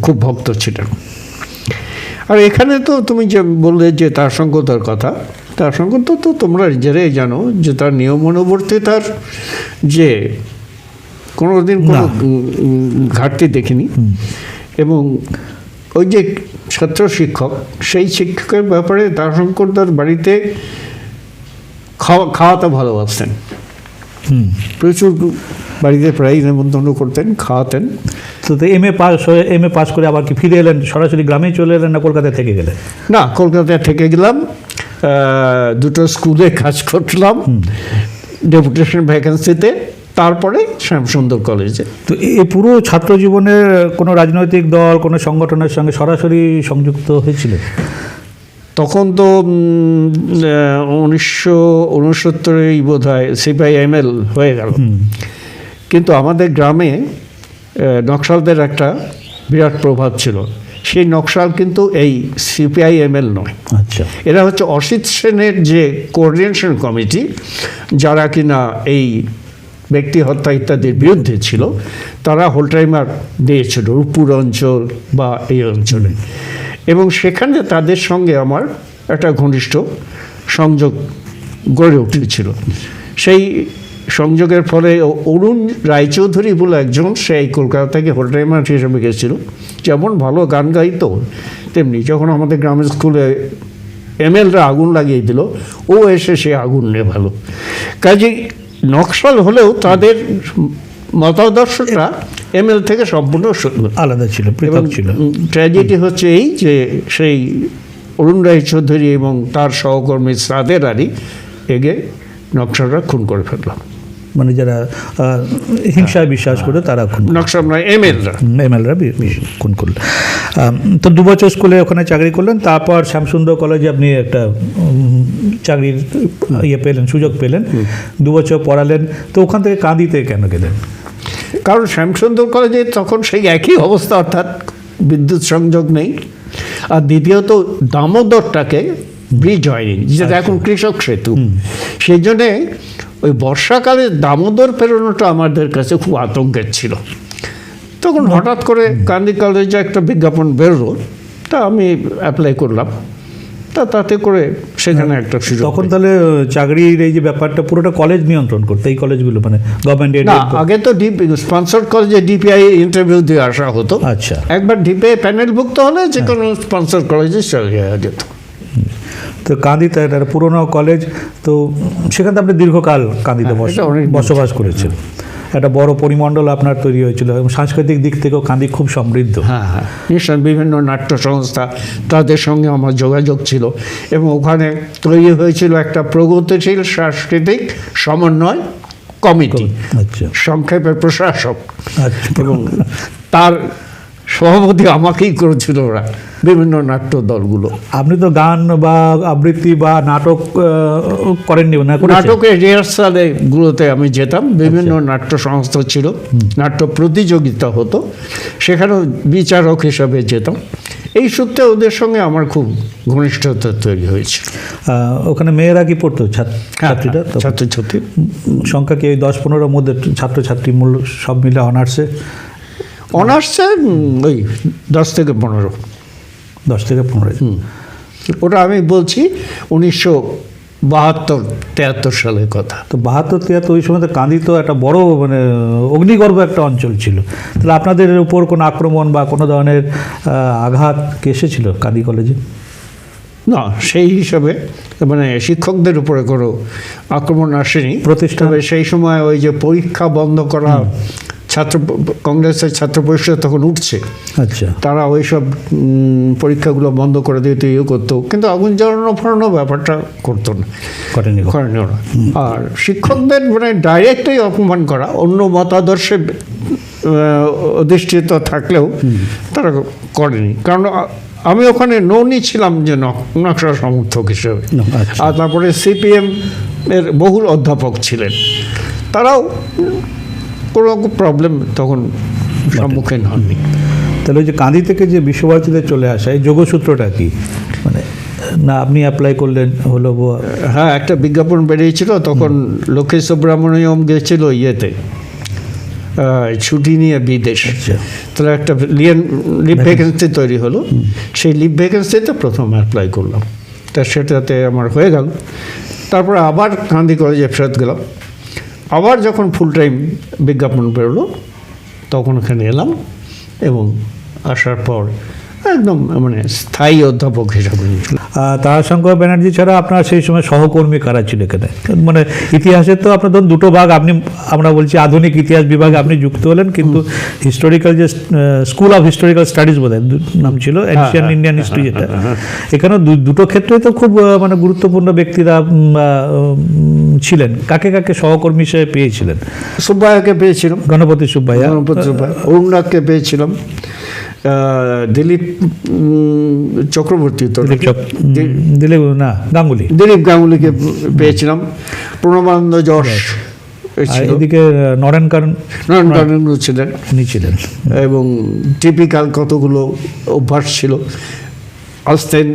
খুব ভক্ত ছিলেন। আর এখানে তো তুমি যে বললে যে তার সঙ্গতার কথা, তার সঙ্গত তো তোমরা নিজেরাই জানো যে তার নিয়মানুবর্তিতার যে কোনোদিন কোনো ঘাটতি দেখিনি। এবং ওই যে ছাত্র শিক্ষক, সেই শিক্ষকের ব্যাপারে তার বাড়িতে খাওয়াতে ভালোবাসতেন। প্রচুর বাড়িতে প্রায় নেমন্তন্ন করতেন, খাওয়াতেন। তো এম এ পাস করে আবার কি ফিরে এলেন, সরাসরি গ্রামে চলে এলেন না কলকাতায় থেকে গেলেন? না, কলকাতায় থেকে গেলাম, দুটো স্কুলে কাজ করলাম ডেপুটেশন ভ্যাকেন্সিতে, তারপরে শ্যামসুন্দর কলেজে। তো এই পুরো ছাত্র জীবনের কোনো রাজনৈতিক দল, কোনো সংগঠনের সঙ্গে সরাসরি সংযুক্ত হয়েছিল? তখন তো 1969 বোধ হয় CPI-ML হয়ে গেল। কিন্তু আমাদের গ্রামে নকশালদের একটা বিরাট প্রভাব ছিল। সেই নকশাল কিন্তু এই CPI-ML নয়। আচ্ছা, এরা হচ্ছে অসিত সেনের যে কোঅর্ডিনেশন কমিটি, যারা কিনা এই ব্যক্তি হত্যা ইত্যাদির বিরুদ্ধে ছিল, তারা হোলটাইমার দিয়েছিল রূপপুর অঞ্চল বা এই অঞ্চলে। এবং সেখানে তাদের সঙ্গে আমার একটা ঘনিষ্ঠ সংযোগ গড়ে উঠেছিল। সেই সংযোগের ফলে অরুণ রায়চৌধুরী বলে একজন, সেই কলকাতা থেকে হোলটাইমার হিসেবে গেছিল। যেমন ভালো গান গাইতো, তেমনি যখন আমাদের গ্রামের স্কুলে ML-রা আগুন লাগিয়ে দিল, ও এসে সে আগুন নেভালো। কাজেই নকশাল হলেও তাদের মতাদর্শটা ML থেকে সম্পূর্ণ আলাদা ছিল, পৃথক ছিল। ট্র্যাজেডি হচ্ছে এই যে সেই অরুণ রায়চৌধুরী এবং তার সহকর্মী সাদের আলী এগে নকশালরা খুন করে ফেললাম। মানে যারা হিংসায় বিশ্বাস করে তারা খুন, নকশাল নয়, ML-রা খুন করলেন। তো 2 বছর স্কুলে ওখানে চাকরি করলেন, তারপর শ্যামসুন্দর কলেজে আপনি একটা চাকরির পেলেন, সুযোগ পেলেন, 2 বছর পড়ালেন। তো ওখান থেকে কাঁদিতে কেন গেলেন? কারণ শ্যামসুন্দর কলেজে তখন সেই একই অবস্থা, অর্থাৎ বিদ্যুৎ সংযোগ নেই। আর দ্বিতীয়ত দামোদরটাকে ব্রিজ হয়নি, যেটা এখন কৃষক সেতু। সেই জন্যে ওই বর্ষাকালে দামোদর পেরোনোটা আমাদের কাছে খুব আতঙ্কের ছিল। তখন হঠাৎ করে কান্দি কলেজে একটা বিজ্ঞাপন বেরোলো, তা আমি অ্যাপ্লাই করলাম। তাতে করে সেখানে একটা সুযোগ। তখন তাহলে চাকরির এই যে ব্যাপারটা পুরোটা কলেজ নিয়ন্ত্রণ করতে, এই কলেজগুলো মানে গভর্নমেন্ট? না, আগে তো স্পন্সর কলেজে DPI ইন্টারভিউ দিয়ে আসা হতো। আচ্ছা, একবার DPI প্যানেলভুক্ত হলে যে কোনো স্পন্সর কলেজে চলে যাওয়া যেত। তো কান্দিতে একটা পুরোনো কলেজ, তো সেখানে আপনি দীর্ঘকাল কান্দিতে বসবাস করেছেন। একটা বড় পরিমণ্ডল আপনার তৈরি হয়েছিল এবং সাংস্কৃতিক দিক থেকেও কান্দি খুব সমৃদ্ধ। হ্যাঁ, নিশ্চয় বিভিন্ন নাট্য সংস্থা, তাদের সঙ্গে আমার যোগাযোগ ছিল এবং ওখানে তৈরি হয়েছিল একটা প্রগতিশীল সাংস্কৃতিক সমন্বয় কমিটি, সংক্ষেপে প্রশাসক। এবং তার সভাপতি আমাকেই করেছিল ওরা, বিভিন্ন নাট্য দলগুলো। আপনি তো গান বা আবৃত্তি বা নাটক করেননি? নাটকের রিহার্সালগুলোতে আমি যেতাম, বিভিন্ন নাট্য সংস্থা ছিল, নাট্য প্রতিযোগিতা হতো, সেখানেও বিচারক হিসাবে যেতাম। এই সূত্রে ওদের সঙ্গে আমার খুব ঘনিষ্ঠতা তৈরি হয়েছে। ওখানে মেয়েরা কি পড়তো, ছাত্রীরা? ছাত্রছাত্রী সংখ্যা কি 10-15-র মধ্যে ছাত্রছাত্রী মূল্য সব মিলে অনার্সে ওই 10 থেকে 15। 10 থেকে 15। ওটা আমি বলছি 1972-73 সালের কথা। তো 72-73 ওই সময় তো কান্দি তো একটা বড় মানে অগ্নিগর্ভ একটা অঞ্চল ছিল। তাহলে আপনাদের উপর কোনো আক্রমণ বা কোনো ধরনের আঘাত এসেছিল কান্দি কলেজে? না, সেই হিসাবে মানে শিক্ষকদের উপরে কোনো আক্রমণ আসেনি। প্রতিষ্ঠা সেই সময় ওই যে পরীক্ষা বন্ধ করা, কংগ্রেসের ছাত্র পরিষদ তখন উঠছে, আচ্ছা, তারা ওই সব পরীক্ষাগুলো বন্ধ করে দিতে করতো, কিন্তু আগুন জ্বালানো ফোড়ানো ব্যাপারটা করতো না, করেনি ওরা। আর শিক্ষকদের মানে ডাইরেক্টই অপমান করা, অন্য মতাদর্শে অধিষ্ঠিত থাকলেও তারা করেনি। কারণ আমি ওখানে নৌনি ছিলাম যে নকশা সমর্থক হিসেবে, আর তারপরে সিপিএম এর বহুল অধ্যাপক ছিলেন, তারাও কোনো প্রবলেম তখন সম্মুখীন হননি। তাহলে ওই যে কাঁদি থেকে যে বিশ্বভারতীতে চলে আসা, এই যোগসূত্রটা কি? মানে না আপনি অ্যাপ্লাই করলেন হলো? হ্যাঁ, একটা বিজ্ঞাপন বেরিয়েছিল তখন, লক্ষ্মী সুব্রমণিয়ম গেছিল ইয়েতে ছুটি নিয়ে বিদেশ, তাহলে একটা লিভ ভ্যাকেন্সি তৈরি হলো, সেই লিভ ভ্যাকেন্সিতে প্রথম অ্যাপ্লাই করলাম, তা সেটাতে আমার হয়ে গেল। তারপরে আবার গান্ধী কলেজে ফেরত গেলাম, আবার যখন ফুল টাইম বিজ্ঞাপন বেরোলো তখন ওখানে এলাম, এবং আসার পর একদম মানে স্থায়ী অধ্যাপক হিসাবে। তারাশঙ্কর ব্যানার্জি ছাড়া আপনার সেই সময় সহকর্মী কারা ছিল এখানে? মানে ইতিহাসের তো আপনার ধরুন দুটো ভাগ, আমরা বলছি আধুনিক ইতিহাস বিভাগে আপনি যুক্ত হলেন, কিন্তু হিস্টোরিক্যাল যে স্কুল অফ হিস্টোরিক্যাল স্টাডিজ বোধহয় নাম ছিল, এনশিয়ান্ট ইন্ডিয়ান হিস্ট্রি, যেটা এখানে দুটো ক্ষেত্রে তো খুব মানে গুরুত্বপূর্ণ ব্যক্তিরা ছিলেন। কাকে কাকে সহকর্মী হিসেবে পেয়েছিলেন? সুব্বাইয়াকে পেয়েছিলাম, গণপতি সুব্বাইয়া, অরুণনাথকে পেয়েছিলাম, দিলীপ চক্রবর্তী, দিলীপ না গাঙ্গুলি, দিলীপ গাঙ্গুলিকে পেয়েছিলাম, প্রণবানন্দ যশ, এদিকে নরেন কারণ ছিলেন, উনি ছিলেন, এবং টিপিক্যাল কতগুলো অভ্যাস ছিল। আসতেন,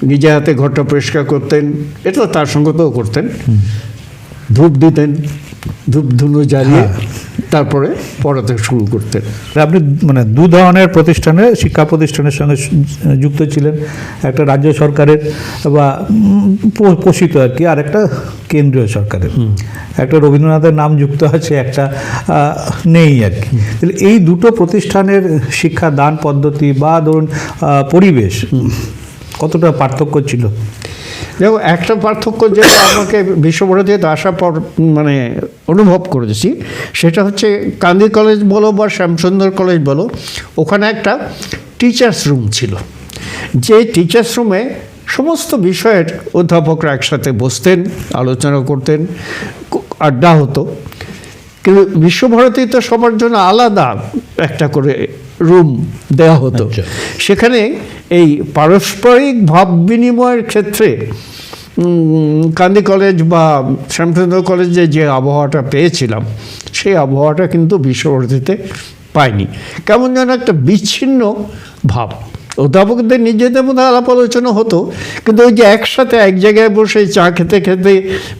নিজে হাতে ঘরটা পরিষ্কার করতেন, এটা তার সঙ্গতেও করতেন, ধূপ দিতেন, ধূপ ধুনো জ্বালিয়ে তারপরে পড়াতে শুরু করতেন। আপনি মানে দু ধরনের প্রতিষ্ঠানে, শিক্ষা প্রতিষ্ঠানের সঙ্গে যুক্ত ছিলেন, একটা রাজ্য সরকারের বা পোষিত আর কি, আর একটা কেন্দ্রীয় সরকারের। একটা রবীন্দ্রনাথের নাম যুক্ত আছে, একটা নেই আর কি। তাহলে এই দুটো প্রতিষ্ঠানের শিক্ষা দান পদ্ধতি বা ধরুন পরিবেশ কতটা পার্থক্য ছিল? দেখো, একটা পার্থক্য যেটা আমাকে বিশ্বভারতীতে আসার পর মানে অনুভব করেছি, সেটা হচ্ছে কান্দি কলেজ বলো বা শ্যামসুন্দর কলেজ বলো, ওখানে একটা টিচার্স রুম ছিল, যে টিচার্স রুমে সমস্ত বিষয়ের অধ্যাপকরা একসাথে বসতেন, আলোচনা করতেন, আড্ডা হতো। কিন্তু বিশ্বভারতীতে সবার জন্য আলাদা একটা করে রুম দেওয়া হতো। সেখানে এই পারস্পরিক ভাব বিনিময়ের ক্ষেত্রে কান্দি কলেজ বা শ্যামসুন্দর কলেজে যে আবহাওয়াটা পেয়েছিলাম, সেই আবহাওয়াটা কিন্তু বিশ্বভারতীতে পাইনি। কেমন যেন একটা বিচ্ছিন্ন ভাব, অধ্যাপকদের নিজেদের মধ্যে আলাপ আলোচনা হতো, কিন্তু ওই যে একসাথে এক জায়গায় বসে চা খেতে খেতে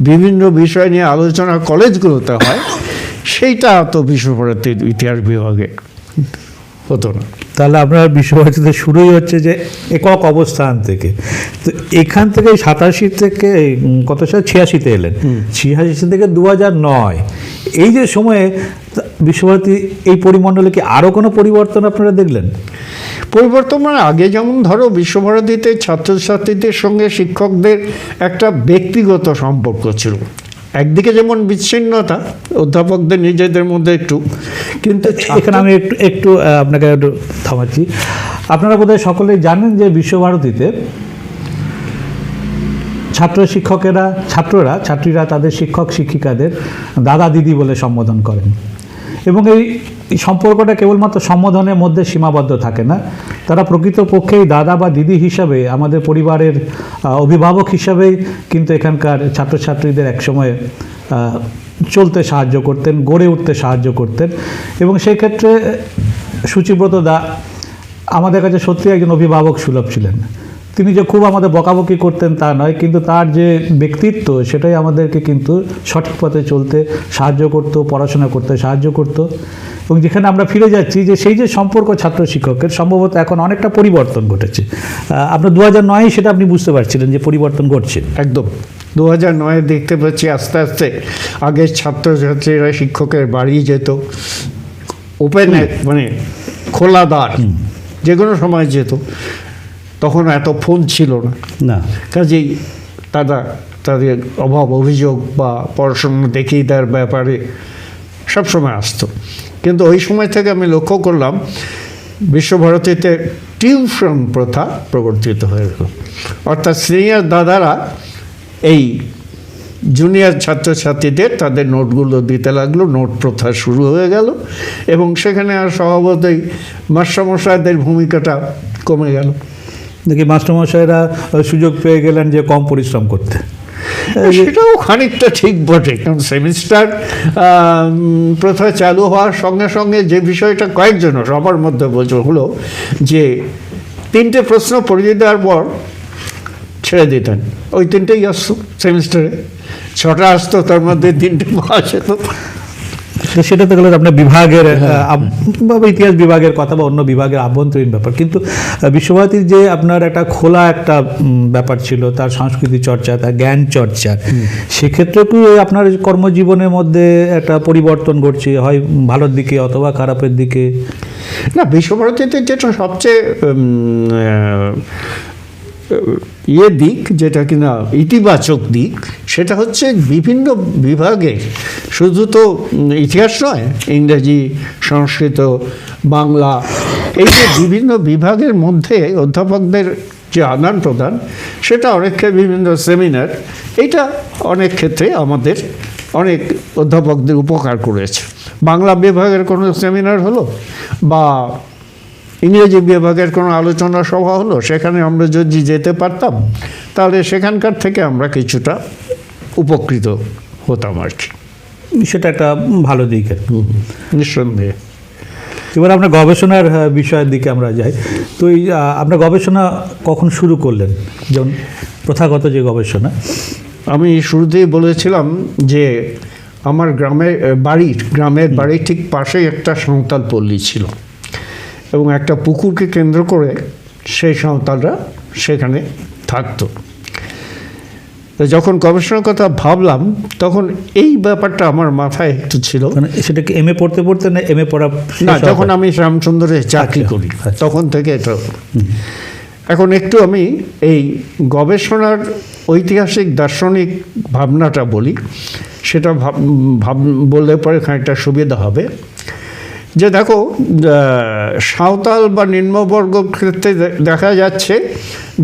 বিভিন্ন বিষয় নিয়ে আলোচনা কলেজগুলোতে হয়, সেইটা তো বিশ্বভারতীর ইতিহাস বিভাগে হতো না। তাহলে আপনার বিশ্বভারতীতে শুরুই হচ্ছে যে একক অবস্থান থেকে। তো এখান থেকে 87 থেকে কত সালে 86-তে এলেন, 86 থেকে 2009, এই যে সময়ে বিশ্বভারতী এই পরিমণ্ডলে কি আরও কোনো পরিবর্তন আপনারা দেখলেন? পরিবর্তন মানে আগে যেমন ধরো বিশ্বভারতীতে ছাত্রছাত্রীদের সঙ্গে শিক্ষকদের একটা ব্যক্তিগত সম্পর্ক ছিল, একদিকে যেমন বিচ্ছিন্নতা অধ্যাপকদের নিজেদের মধ্যে একটু, কিন্তু এখানে আমি একটু আপনাকে একটু থামাচ্ছি। আপনারা বোধহয় সকলেই জানেন যে বিশ্বভারতীতে ছাত্রীরা তাদের শিক্ষক শিক্ষিকাদের দাদা দিদি বলে সম্বোধন করেন, এবং এই সম্পর্কটা কেবলমাত্র সম্বোধনের মধ্যে সীমাবদ্ধ থাকে না, তারা প্রকৃতপক্ষেই দাদা বা দিদি হিসাবে আমাদের পরিবারের অভিভাবক হিসাবেই কিন্তু এখানকার ছাত্রছাত্রীদের একসময় চলতে সাহায্য করতেন, গড়ে উঠতে সাহায্য করতেন। এবং সেই ক্ষেত্রে সুচিব্রত দা আমাদের কাছে সত্যি একজন অভিভাবক সুলভ ছিলেন। তিনি যে খুব আমাদের বকাবকি করতেন তা নয়, কিন্তু তার যে ব্যক্তিত্ব সেটাই আমাদেরকে কিন্তু সঠিক পথে চলতে সাহায্য করতো, পড়াশোনা করতে সাহায্য করতো। এবং যেখানে আমরা ফিরে যাচ্ছি যে সেই যে সম্পর্ক ছাত্র শিক্ষকের সম্ভবত এখন অনেকটা পরিবর্তন ঘটেছে। আপনার 2009 সেটা আপনি বুঝতে পারছিলেন যে পরিবর্তন ঘটছে। একদম 2009 দেখতে পাচ্ছি আস্তে আস্তে। আগে ছাত্রছাত্রীরা শিক্ষকের বাড়ি যেত, ওপেন মানে খোলা দ্বার, যে কোনো সময় যেত। তখন এত ফোন ছিল না, কাজেই তাদের অভাব অভিযোগ বা পড়াশোনা দেখিয়ে দেওয়ার ব্যাপারে সবসময় আসতো। কিন্তু ওই সময় থেকে আমি লক্ষ্য করলাম বিশ্বভারতীতে টিউশন প্রথা প্রবর্তিত হয়ে গেল, অর্থাৎ সিনিয়র দাদারা এই জুনিয়র ছাত্রছাত্রীদের তাদের নোটগুলো দিতে লাগলো, নোট প্রথা শুরু হয়ে গেল, এবং সেখানে আর স্বভাবতই মাস্টারমশাইদের ভূমিকাটা কমে গেল। দেখি মাস্টারমশাইরা সুযোগ পেয়ে গেলেন যে কম পরিশ্রম করতে। সেটাও খানিকটা ঠিক বটে, কারণ সেমিস্টার প্রথা চালু হওয়ার সঙ্গে সঙ্গে যে বিষয়টা কয়েকজন সবার মধ্যে হলো যে 3টে প্রশ্ন পড়িয়ে দেওয়ার পর ছেড়ে দিতেন, ওই 3টেই আসতো সেমিস্টারে, 6টা আসতো, তার মধ্যে 3টে পাওয়া যেত। সেটা তো গেল আপনার বিভাগের বা ইতিহাস বিভাগের কথা বা অন্য বিভাগের আভ্যন্তরীণ ব্যাপার, কিন্তু বিশ্বভারতীর যে আপনার একটা খোলা একটা ব্যাপার ছিল, তার সংস্কৃতি চর্চা, তার জ্ঞান চর্চা, সেক্ষেত্রে কি আপনার কর্মজীবনের মধ্যে একটা পরিবর্তন ঘটছে, হয় ভালোর দিকে অথবা খারাপের দিকে? না, বিশ্বভারতীতে যেটা সবচেয়ে দিক, যেটা কিনা ইতিবাচক দিক, সেটা হচ্ছে বিভিন্ন বিভাগে, শুধু তো ইতিহাস নয়, ইংরেজি, সংস্কৃত, বাংলা, এই যে বিভিন্ন বিভাগের মধ্যে অধ্যাপকদের যে আদান প্রদান, সেটা অনেককে বিভিন্ন সেমিনার, এটা অনেক ক্ষেত্রে আমাদের অনেক অধ্যাপকদের উপকার করেছে। বাংলা বিভাগের কোনো সেমিনার হলো বা ইংরেজি বিভাগের কোনো আলোচনা সভা হলো, সেখানে আমরা যদি যেতে পারতাম তাহলে সেখানকার থেকে আমরা কিছুটা উপকৃত হতাম আর কি। সেটা একটা ভালো দিক। নিঃসন্দেহে। এবার আপনার গবেষণার বিষয়ের দিকে আমরা যাই। তো এই আপনার গবেষণা কখন শুরু করলেন, যেমন প্রথাগত যে গবেষণা? আমি শুরুতেই বলেছিলাম যে আমার গ্রামের বাড়ির ঠিক পাশেই একটা সাঁওতাল পল্লী ছিল, এবং একটা পুকুরকে কেন্দ্র করে সেই সাঁওতালরা সেখানে থাকতো। তো যখন গবেষণার কথা ভাবলাম, তখন এই ব্যাপারটা আমার মাথায় একটু ছিল। মানে সেটা কি এমএ পড়তে পড়তে না এমএ পড়া? না, যখন আমি রামচন্দ্রে চাকরি করি তখন থেকে এটা। এখন একটু আমি এই গবেষণার ঐতিহাসিক দার্শনিক ভাবনাটা বলি, সেটা বললে পরে খানিকটা সুবিধা হবে। যে দেখো, সাঁওতাল বা নিম্নবর্গ ক্ষেত্রে দেখা যাচ্ছে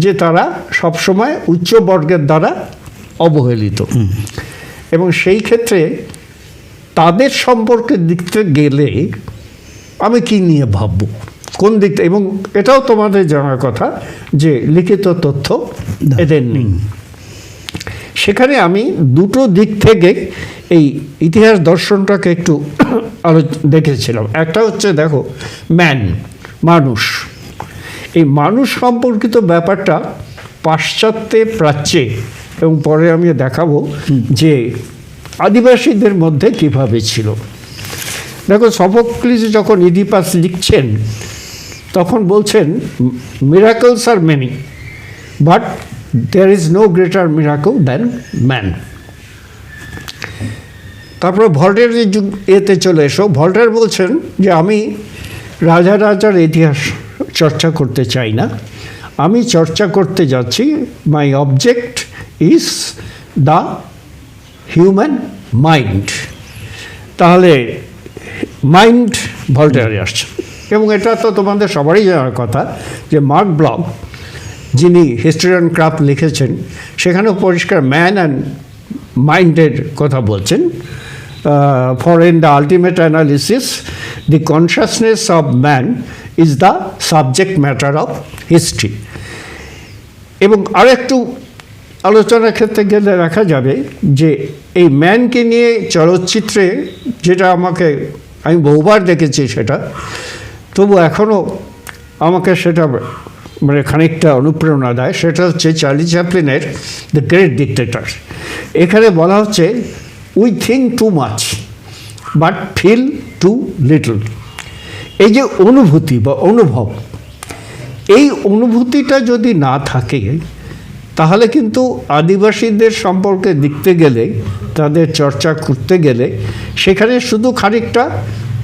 যে তারা সবসময় উচ্চবর্গের দ্বারা অবহেলিত, এবং সেই ক্ষেত্রে তাদের সম্পর্কে দেখতে গেলে আমি কি নিয়ে ভাববো, কোন দিকটা, এবং এটাও তোমাদের জানার কথা যে লিখিত তথ্য এদের নেই। সেখানে আমি দুটো দিক থেকে এই ইতিহাস দর্শনটাকে একটু দেখেছিলাম। একটা হচ্ছে দেখো, মানুষ, এই মানুষ সম্পর্কিত ব্যাপারটা পাশ্চাত্যে, প্রাচ্যে, এবং পরে আমি দেখাবো যে আদিবাসীদের মধ্যে কিভাবে ছিল। দেখো, সফোক্লিস যখন ইডিপাস লিখছেন তখন বলছেন miracles are many, but there is no greater miracle than man. তারপরে ভল্টের যুগ এতে চলে এসো। ভল্টের বলছেন যে আমি রাজার ইতিহাস চর্চা করতে চাই না, আমি চর্চা করতে যাচ্ছি, my object is the human mind. তাহলে মাইন্ড ভল্টেয়ারে আসছে, এবং এটা তো তোমাদের সবারই জানার কথা যে মার্ক ব্লক, যিনি হিস্ট্রি অ্যান্ড ক্রাফট লিখেছেন, সেখানেও পরিষ্কার ম্যান অ্যান্ড মাইন্ডের কথা বলছেন। For in the ultimate analysis the consciousness of man is the subject matter of history. এবং আরেকটু আলোচনার ক্ষেত্রে গেলে দেখা যাবে যে এই ম্যানকে নিয়ে চলচ্চিত্রে, যেটা আমি বহুবার দেখেছি সেটা, তবু এখনও আমাকে সেটা মানে খানিকটা অনুপ্রেরণা দেয়। সেটা হচ্ছে চার্লি চ্যাপলিনের দ্য গ্রেট ডিক্টেটর। এখানে বলা হচ্ছে we think too much but feel too little. এই যে অনুভূতি বা অনুভব, এই অনুভূতিটা যদি না থাকে তাহলে কিন্তু আদিবাসীদের সম্পর্কে দেখতে গেলে, তাদের চর্চা করতে গেলে সেখানে শুধু খানিকটা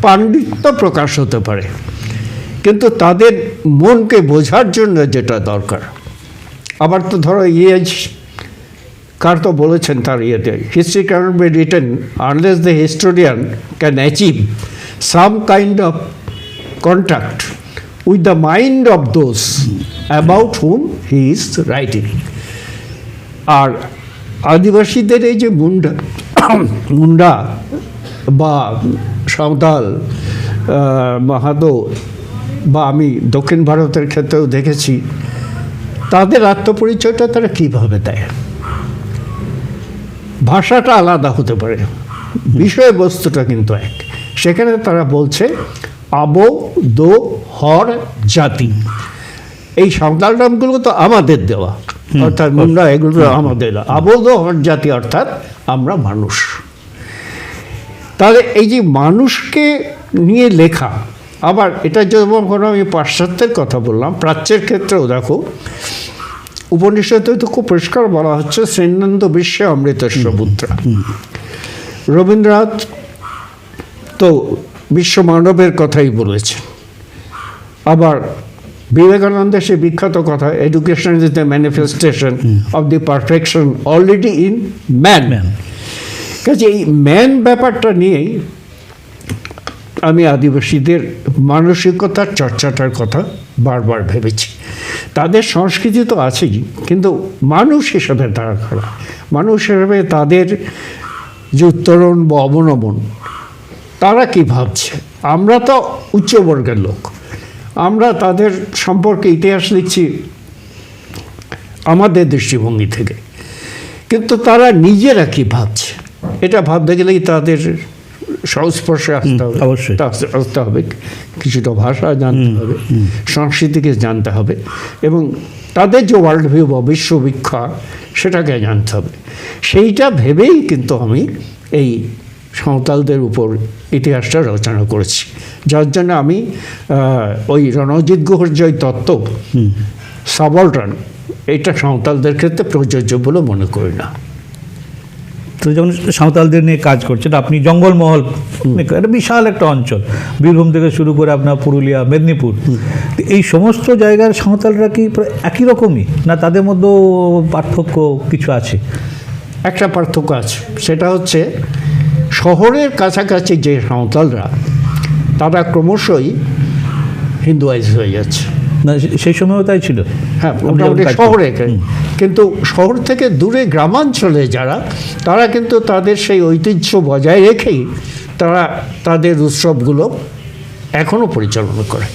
পাণ্ডিত্য প্রকাশ হতে পারে, কিন্তু তাদের মনকে বোঝার জন্য যেটা দরকার। আবার তো ধরো কার তো বলেছেন তার ইয়েতে, history cannot be written unless the historian can achieve some kind of contact with the mind of those about whom he is writing. আর আদিবাসীদের এই যে মুন্ডা বা সাঁওতাল, মাহাতো, বা আমি দক্ষিণ ভারতের ক্ষেত্রেও দেখেছি, তাদের আত্মপরিচয়টা তারা কীভাবে দেয়। ভাষাটা আলাদা হতে পারে, বিষয়বস্তুটা কিন্তু এক। সেখানে তারা বলছে আবো দো হর জাতি। এই সাঁওতাল নামগুলো তো আমাদের দেওয়া, অর্থাৎ মুন্ডা এগুলো আমাদের দেওয়া। আবো দো হর জাতি অর্থাৎ আমরা মানুষ। তাহলে এই যে মানুষকে নিয়ে লেখা, আবার এটা যেমন কোনো আমি পাশ্চাত্যের কথা বললাম, প্রাচ্যের ক্ষেত্রেও দেখো উপনিষদে তো খুব পরিষ্কার বলা হচ্ছে শ্রীনন্দ বিশ্বে অমৃতস্য পুত্রা। রবীন্দ্রনাথ তো বিশ্ব মানবের কথাই বলেছেন। আবার বিবেকানন্দের সে বিখ্যাত কথা, education is the manifestation of the perfection already in man. কাজে এই ম্যান ব্যাপারটা নিয়েই আমি আদিবাসীদের মানসিকতার চর্চাটার কথা বারবার ভেবেছি। তাদের সংস্কৃতি তো আছেই, কিন্তু মানুষ হিসেবে তারা খারাপ। মানুষ হিসেবে তাদের যে উত্তরণ বা অবনমন, তারা কি ভাবছে। আমরা তো উচ্চবর্গের লোক, আমরা তাদের সম্পর্কে ইতিহাস লিখছি আমাদের দৃষ্টিভঙ্গি থেকে, কিন্তু তারা নিজেরা কি ভাবছে এটা ভাবতে গেলেই তাদের সংস্পর্শে আসতে হবে, অবশ্যই আসতে হবে, কিছুটা ভাষা জানতে হবে, সংস্কৃতিকে জানতে হবে, এবং তাদের যে ওয়ার্ল্ড ভিউ বা বিশ্ববিখ্যা সেটাকে জানতে হবে। সেইটা ভেবেই কিন্তু আমি এই সাঁওতালদের উপর ইতিহাসটা রচনা করেছি, যার জন্য আমি ওই রণজিৎ গুহর যে তত্ত্ব সাবলটান, এটা সাঁওতালদের ক্ষেত্রে প্রযোজ্য বলে মনে করি না। তো যখন সাঁওতালদের নিয়ে কাজ করছেন আপনি, জঙ্গলমহল একটা বিশাল একটা অঞ্চল, বীরভূম থেকে শুরু করে আপনার পুরুলিয়া, মেদিনীপুর, এই সমস্ত জায়গার সাঁওতালরা কি প্রায় একই রকমই, না তাদের মধ্যেও পার্থক্য কিছু আছে? একটা পার্থক্য আছে, সেটা হচ্ছে শহরের কাছাকাছি যে সাঁওতালরা, তারা ক্রমশই হিন্দুয়াইজ হয়ে যাচ্ছে। না সেই সময়ও তাই ছিল? হ্যাঁ, মোটামুটি শহরে। কিন্তু শহর থেকে দূরে গ্রামাঞ্চলে যারা, তারা কিন্তু তাদের সেই ঐতিহ্য বজায় রেখেই তারা তাদের উৎসবগুলো এখনও পরিচালনা করে।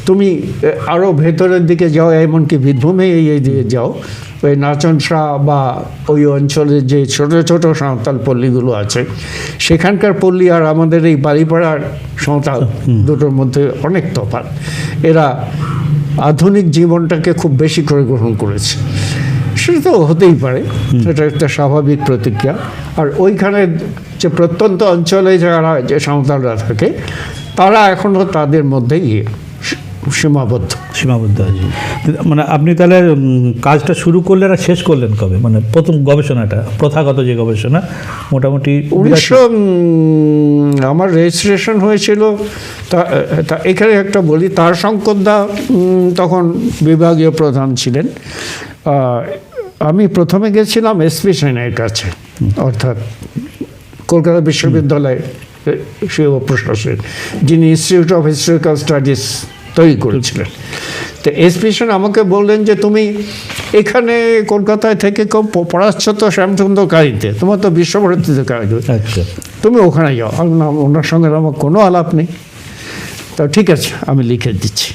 তুমি আরও ভেতরের দিকে যাও, এমনকি বীরভূমে এই দিয়ে যাও, ওই নাচনসা বা ওই অঞ্চলের যে ছোটো ছোটো সাঁওতাল পল্লীগুলো আছে, সেখানকার পল্লী আর আমাদের এই বাড়িপাড়ার সাঁওতাল দুটোর মধ্যে অনেক তফাৎ। এরা আধুনিক জীবনটাকে খুব বেশি করে গ্রহণ করেছে, সেটা তো হতেই পারে, এটা একটা স্বাভাবিক প্রতিক্রিয়া। আর ওইখানে যে প্রত্যন্ত অঞ্চলে যারা যে সাঁওতালরা থাকে, তারা এখনও তাদের মধ্যেই সীমাবদ্ধ আছে। মানে আপনি তাহলে কাজটা শুরু করলেন আর শেষ করলেন কবে? মানে প্রথম গবেষণাটা, প্রথাগত যে গবেষণা, মোটামুটি 1900 আমার রেজিস্ট্রেশন হয়েছিল। তা এখানে একটা বলি, তারশঙ্করদা তখন বিভাগীয় প্রধান ছিলেন। আমি প্রথমে গেছিলাম এসপি সেনের কাছে, অর্থাৎ কলকাতা বিশ্ববিদ্যালয় সেবা প্রশাসক, যিনি ইনস্টিটিউট অফ হিস্টোরিক্যাল স্টাডিজ তৈরি করেছিলেন। তো এসপি সেন আমাকে বললেন যে তুমি এখানে কলকাতায় থেকে খুব পড়াচ্ছ তো শ্যামচন্দ্র কারিতে, তোমার তো বিশ্বভারতীতে কাজ, তুমি ওখানে যাও। ওনার সঙ্গে আমার কোনো আলাপ নেই। তা ঠিক আছে, আমি লিখে দিচ্ছি।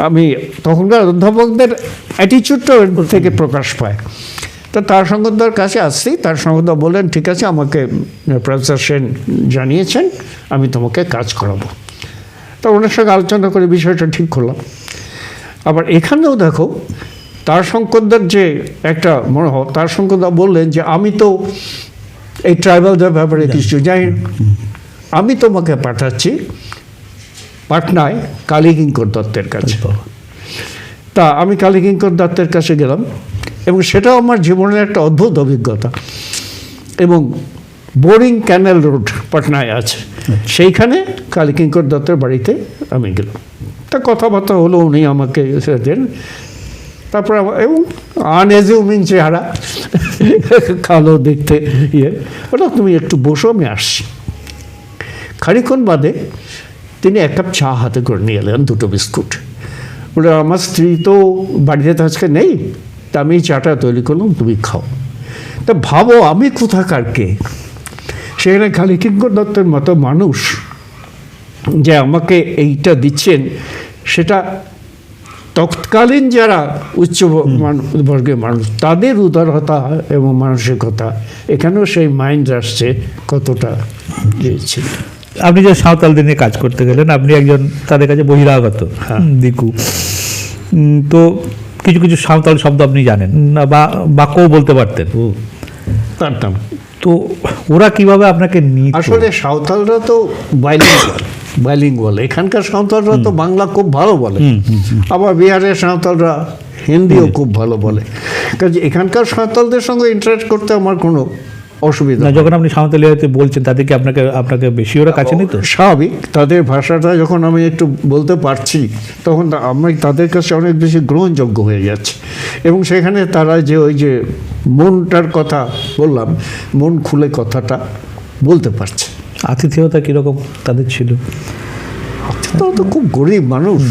আমি তখনকার অধ্যাপকদের অ্যাটিচিউডটা থেকে প্রকাশ পায়। তো তারশঙ্করদার কাছে আসছি, তারশঙ্করদা বললেন ঠিক আছে, আমাকে প্রফেসর সেন জানিয়েছেন, আমি তোমাকে কাজ করাবো। তো ওনার সঙ্গে আলোচনা করে বিষয়টা ঠিক করলাম। আবার এখানেও দেখো, তারশঙ্করদার যে একটা মনে হয়, তারশঙ্করদা বললেন যে আমি তো এই ট্রাইবালদের ব্যাপারে কিছু জানি, আমি তোমাকে পাঠাচ্ছি পাটনায় কালীকিঙ্কর দত্তের কাছে। তা আমি কালীকিঙ্কর দত্তের কাছে গেলাম, এবং সেটাও আমার জীবনের একটা অদ্ভুত অভিজ্ঞতা। এবং বোরিং ক্যানেল রোড পাটনায় আছে, সেইখানে কালীকিঙ্কর দত্তের বাড়িতে আমি গেলাম। তা কথাবার্তা হলো, উনি আমাকে দেন। তারপরে এবং আনএজিউমিং চেহারা, কালো দেখতে ওটা তুমি একটু বসো, আমি আসছি। খানিক্ষণ বাদে তিনি এক কাপ চা হাতে করে নিয়ে এলেন, 2টো বিস্কুট। বলে আমার স্ত্রী তো বাড়িতে তো আজকে নেই, তা আমি চাটা তৈরি করলাম, তুমি খাও। তা ভাবো আমি কোথাকার কে, সেখানে খালি কিঙ্কর দত্তের মতো মানুষ যে আমাকে এইটা দিচ্ছেন, সেটা তৎকালীন যারা উচ্চ বর্গের মানুষ তাদের উদারতা এবং মানসিকতা, এখানেও সেই মাইন্ড আসছে কতটা ছিল। আপনি যে সাঁওতালদের নিয়ে কাজ করতে গেলেন, আপনি একজন তাদের কাছে বহিরাগত দিকু, তো কিছু কিছু সাঁওতাল শব্দ আপনি জানেন না বা বাক্যও বলতে পারতেন, পারতাম। তো ওরা কিভাবে আপনাকে নিত? আসলে সাঁওতালরা তো বাইলিঙ্গুয়াল, এখানকার সাঁওতালরা তো বাংলা খুব ভালো বলে, আবার বিহারের সাঁওতালরা হিন্দিও খুব ভালো বলে। কাজে এখানকার সাঁওতালদের সঙ্গে ইন্টারেক্ট করতে আমার কোনো অসুবিধা না। যখন আপনি সাঁওতালি বলছেন তাদেরকে আপনাকে বেশি ওরা কাছে নিত? স্বাভাবিক, তাদের ভাষাটা যখন আমি একটু বলতে পারছি তখন আমি তাদের কাছে অনেক বেশি গ্রহণযোগ্য হয়ে যাচ্ছে, এবং সেখানে তারা যে ওই যে মনটার কথা বললাম, মন খুলে কথাটা বলতে পারছে। আতিথেয়তা কীরকম তাদের ছিল? তারা তো খুব গরিব মানুষ,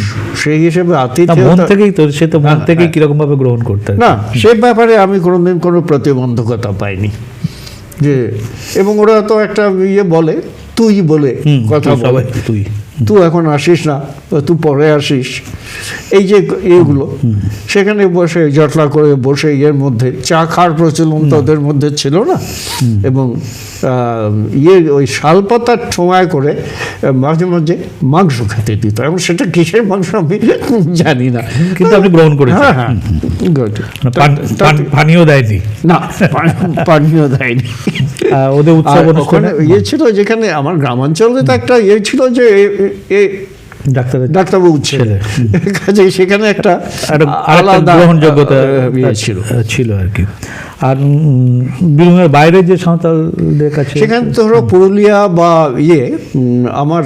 সেই হিসেবে মন আতিথেয়তা থেকেই তো, সে তো মন থেকেই কীরকমভাবে গ্রহণ করতে। না, সে ব্যাপারে আমি কোনোদিন কোনো প্রতিবন্ধকতা পাইনি যে, এবং ওরা তো একটা বলে তুই বলে কথা বলে, তুই এখন আসিস না, তুই পরে আসিস, এই যে এগুলো, সেখানে বসে জটলা করে বসে এর মধ্যে চা খাওয়ার প্রচলন তাদের মধ্যে ছিল না, এবং ওই শালপাতার ঠোঙায় করে মাঝে মাঝে মাংস খেতে দিত, এবং সেটা কিসের মাংস আমি জানি না, কিন্তু আপনি গ্রহণ করেছেন। হ্যাঁ, পানীয় দেয়নি? না, পানীয় দেয়নি। ওদের উৎসব অনুষ্ঠানে ছিল, যেখানে আমার গ্রামাঞ্চলে তো একটা ছিল যে ডাক্তারবাবু ছেলে, কাজে সেখানে একটা আলাদা গ্রহণযোগ্যতা ছিল আর কি। আর বীরভূমের বাইরে যে সাঁওতালদের কাছে, সেখানে ধরো পুরুলিয়া বা আমার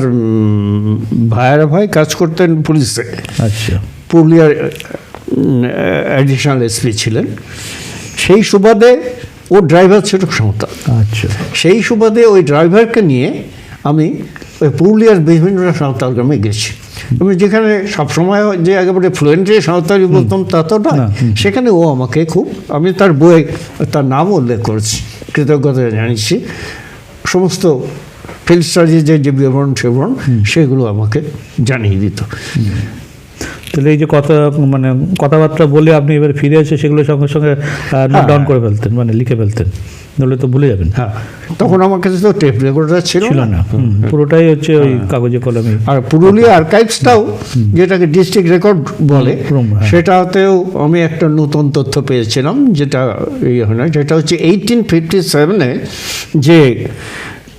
ভাইয়েরা ভাই কাজ করতেন পুলিশে। আচ্ছা। পুরুলিয়ার অ্যাডিশনাল এসপি ছিলেন, সেই সুবাদে ও ড্রাইভার ছিল সাঁওতাল। আচ্ছা। সেই সুবাদে ওই ড্রাইভারকে নিয়ে আমি ওই পুরুলিয়ার বিভিন্ন সাঁওতাল গ্রামে গেছি, আমি যেখানে সবসময় যে একেবারে ফ্লুয়েন্টলি সাঁওতালি বলতাম তা তো না, সেখানে ও আমাকে খুব, আমি তার বইয়ে তার নাম উল্লেখ করেছি, কৃতজ্ঞতা জানিয়েছি, সমস্ত ফিল্ড স্টাডিজ যে বিবরণ সেগুলো আমাকে জানিয়ে দিত। তাহলে এই যে কথাবার্তা বলে আপনি এবার ফিরে এসে সেগুলো সঙ্গে সঙ্গে নোট ডাউন করে ফেলতেন, মানে লিখে ফেলতেন, নাহলে তো ভুলে যাবেন। হ্যাঁ, তখন আমার কাছে তো টেপ রেকর্ডার ছিল না, পুরোটাই হচ্ছে ওই কাগজে কলমে। আর পুরুলিয়া আর্কাইভসটাও যেটাকে ডিস্ট্রিক্ট রেকর্ড বলে, সেটাতেও আমি একটা নতুন তথ্য পেয়েছিলাম, যেটা যেটা হচ্ছে 1857-এ যে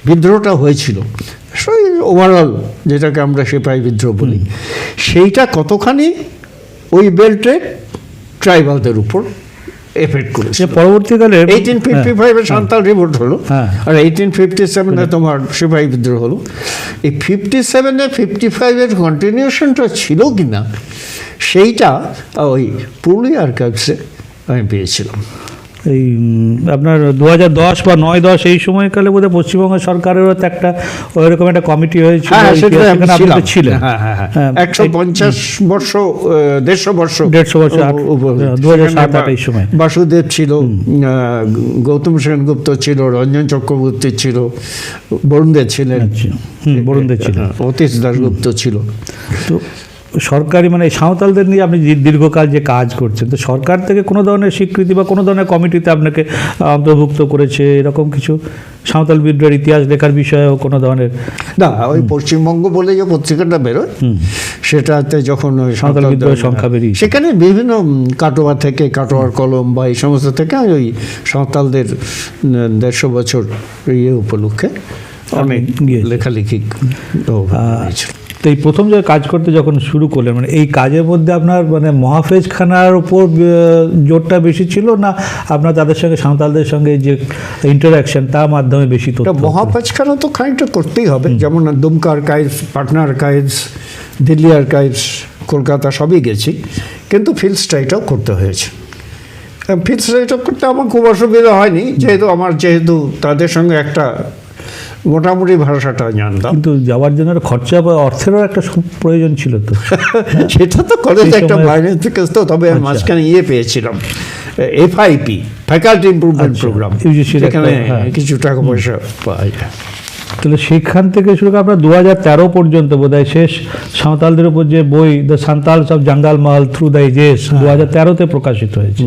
বিদ্রোহটা হয়েছিল, সেই ওভারঅল যেটাকে আমরা সিপাহী বিদ্রোহ বলি, সেইটা কতখানি ওই বেল্টের ট্রাইবালদের উপর এফেক্ট করেছে। পরবর্তীকালে 1855-এ সাঁওতাল রিভোল্ট হলো, আর 1857-এ তোমার সিপাহী বিদ্রোহ হলো। এই 57-এ 55-এর কন্টিনিউশনটা ছিল কিনা সেইটা ওই পুরুলিয়া আর্কাইভসে আমি পেয়েছিলাম। এই আপনার 2010 বা 9-10 এই সময়কালে বোধহয় পশ্চিমবঙ্গ সরকারেরও একটা ওইরকম একটা কমিটি হয়েছিল, সেখানে আপনি তো ছিলেন। 150 বর্ষ 150 বর্ষ 2007-8 এই সময় বাসুদেব ছিল, গৌতম সেনগুপ্ত ছিল, রঞ্জন চক্রবর্তী ছিল, বরুণদেব ছিলেন, অতীশ দাশগুপ্ত ছিল। তো সরকারি সাঁওতালদের নিয়ে আপনি দীর্ঘকাল যে কাজ করছেন, তো সরকার থেকে কোনো ধরনের স্বীকৃতি বা কোনো ধরনের কমিটিতে আপনাকে অন্তর্ভুক্ত করেছে এরকম কিছু, সাঁওতাল বিদ্রোহের ইতিহাস লেখার বিষয়েও কোনো ধরনের? না, ওই পশ্চিমবঙ্গ বলে যে পত্রিকাটা বেরোয়, সেটাতে যখন ওই সাঁওতাল বিদ্রোহের সংখ্যা বেরিয়ে, সেখানে বিভিন্ন কাটোয়া থেকে, কাটোয়ার কলম বা এই সমস্ত থেকে ওই সাঁওতালদের 150 বছর উপলক্ষে অনেক লেখালেখি হয়েছিল। তো এই প্রথম যে কাজ করতে যখন শুরু করলেন, এই কাজের মধ্যে আপনার মহাফেজখানার উপর জোরটা বেশি ছিল, না আপনার তাদের সঙ্গে সাঁওতালদের সঙ্গে যে ইন্টারাকশন তার মাধ্যমে বেশি? তো মহাফেজখানা তো খানিকটা করতেই হবে, যেমন Dumka archives, Patna archives, Delhi archives, Kolkata সবই গেছি, কিন্তু ফিল্ড স্টাডিটাও করতে হয়েছে। ফিল্ড স্টাডিটা করতে আমার খুব অসুবিধা হয়নি, যেহেতু তাদের সঙ্গে একটা মোটামুটি ভাষাটা জানতাম। কিন্তু যাওয়ার জন্য একটা খরচা বা অর্থেরও একটা প্রয়োজন ছিল তো। সেটা তো কলেজ সেই একটা সময়- বাইরে থেকে তো, তবে আমি আচ্ছা। মাঝখানে পেয়েছিলাম, FIP, ফ্যাকাল্টি ইমপ্রুভমেন্ট আচ্ছা, প্রোগ্রাম, UGC র সেখানে একটা, হ্যাঁ। কিছু টাকা পয়সা পাওয়া যায়। তাহলে সেখান থেকে শুরু করে আপনার 2013 পর্যন্ত বোধহয় শেষ সাঁওতালদের উপর যে বই দ্য সান্তালস অফ জঙ্গল মহল থ্রু দ্য এজেস 2013-তে প্রকাশিত হয়েছে।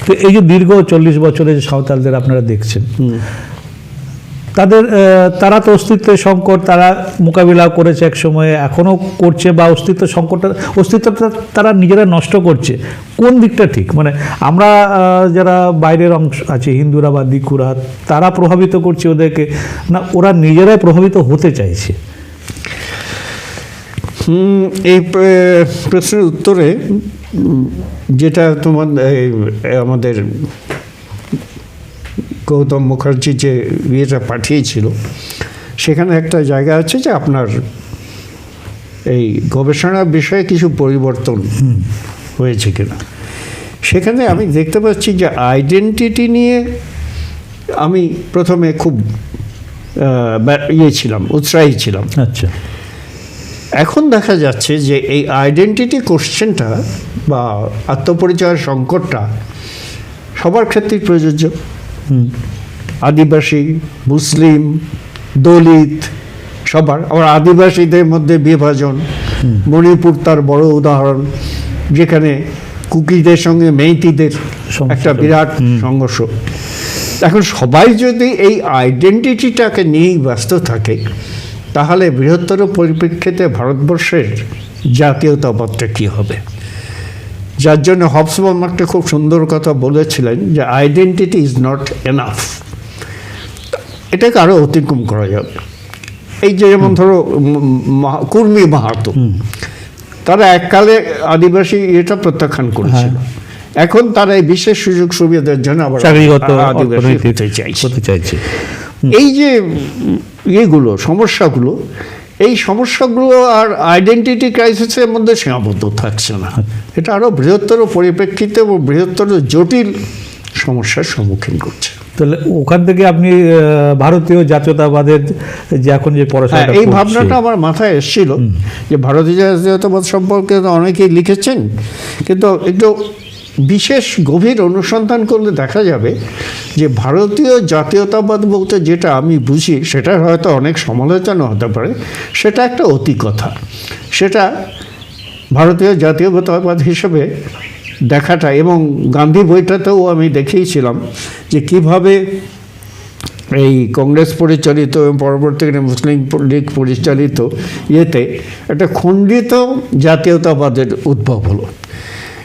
তো এই যে দীর্ঘ 40 বছরে যে সাঁওতালদের আপনারা দেখছেন, তারা তো অস্তিত্বের সংকট তারা মোকাবিলা করেছে এক সময়ে, এখনও করছে, বা অস্তিত্বটা তারা নিজেরা নষ্ট করছে। কোন দিকটা ঠিক? মানে আমরা যারা বাইরের অংশ আছে, হিন্দুরা বা দিকুরা, তারা প্রভাবিত করছে ওদেরকে, না ওরা নিজেরাই প্রভাবিত হতে চাইছে? এই প্রশ্নের উত্তরে যেটা আমাদের গৌতম মুখার্জি যে ইয়েটা পাঠিয়েছিল, সেখানে একটা জায়গা আছে যে আপনার এই গবেষণার বিষয়ে কিছু পরিবর্তন হয়েছে কিনা। সেখানে আমি দেখতে পাচ্ছি যে আইডেন্টিটি নিয়ে আমি প্রথমে খুব উৎসাহী ছিলাম। আচ্ছা, এখন দেখা যাচ্ছে যে এই আইডেন্টিটি কোশ্চেনটা বা আত্মপরিচয়ের সংকটটা সবার ক্ষেত্রেই প্রযোজ্য। আদিবাসী, মুসলিম, দলিত, সবার। আবার আদিবাসীদের মধ্যে বিভাজন, মণিপুর তার বড় উদাহরণ, যেখানে কুকিদের সঙ্গে মেইতিদের একটা বিরাট সংঘর্ষ। এখন সবাই যদি এই আইডেন্টিটিটাকে নিয়েই ব্যস্ত থাকে, তাহলে বৃহত্তর পরিপ্রেক্ষিতে ভারতবর্ষের জাতীয়তাবাদটা কী হবে? যার জন্য হবসবম একটা খুব সুন্দর কথা বলেছিলেন যে আইডেন্টিটি ইজ নট এনাফ, এটাকে আরও অতিক্রম করা যাবে। এই যে যেমন ধরো কুর্মী মাহাতো, তারা এককালে আদিবাসী এটা প্রত্যাখ্যান করেছিল, এখন তারা এই বিশেষ সুযোগ সুবিধার জন্য আবার আদিবাসী হতে চাইছে। এই যে সমস্যাগুলো, এই সমস্যাগুলো আর আইডেন্টিটি ক্রাইসিসের মধ্যে সীমাবদ্ধ থাকছে না, এটা আরও বৃহত্তর পরিপ্রেক্ষিতে এবং বৃহত্তর জটিল সমস্যার সম্মুখীন করছে। তাহলে ওখান থেকে আপনি ভারতীয় জাতীয়তাবাদের যে এখন যে পড়াশোনা, এই ভাবনাটা আমার মাথায় এসেছিল যে ভারতীয় জাতীয়তাবাদ সম্পর্কে অনেকেই লিখেছেন, কিন্তু একটু বিশেষ গভীর অনুসন্ধান করলে দেখা যাবে যে ভারতীয় জাতীয়তাবাদ বলতে যেটা আমি বুঝি, সেটার হয়তো অনেক সমালোচনা হতে পারে, সেটা একটা অতি কথা। সেটা ভারতীয় জাতীয়তাবাদ হিসেবে দেখাটা, এবং গান্ধী বইটাতেও আমি দেখিয়েছিলাম যে কিভাবে এই কংগ্রেস পরিচালিত এবং পরবর্তীকালে মুসলিম লীগ পরিচালিত ইয়েতে একটা খণ্ডিত জাতীয়তাবাদের উদ্ভব হলো।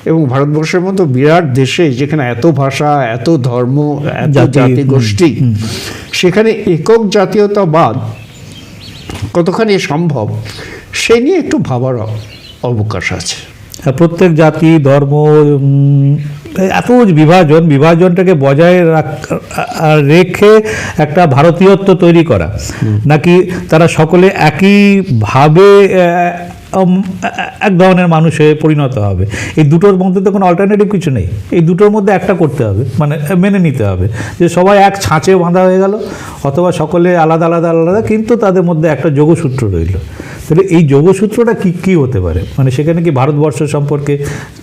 এবং ভারতবর্ষের মতো বিরাট দেশে, যেখানে এত ভাষা, এত ধর্ম, এত জাতিগোষ্ঠী, সেখানে একক জাতীয়তাবাদ কতখানি সম্ভব, সে নিয়ে একটু ভাবার অবকাশ আছে। প্রত্যেক জাতি, ধর্ম, এত বিভাজনটাকে বজায় রেখে একটা ভারতীয়ত্ব তৈরি করা, নাকি তারা সকলে একইভাবে এক ধরনের মানুষে পরিণত হবে? এই দুটোর মধ্যে তো কোনো অল্টারনেটিভ কিছু নেই, এই দুটোর মধ্যে একটা করতে হবে, মানে মেনে নিতে হবে যে সবাই এক ছাঁচে বাঁধা হয়ে গেল, অথবা সকলে আলাদা আলাদা আলাদা, কিন্তু তাদের মধ্যে একটা যোগসূত্র রইল। তাহলে এই যোগসূত্রটা কী হতে পারে? মানে সেখানে কি ভারতবর্ষ সম্পর্কে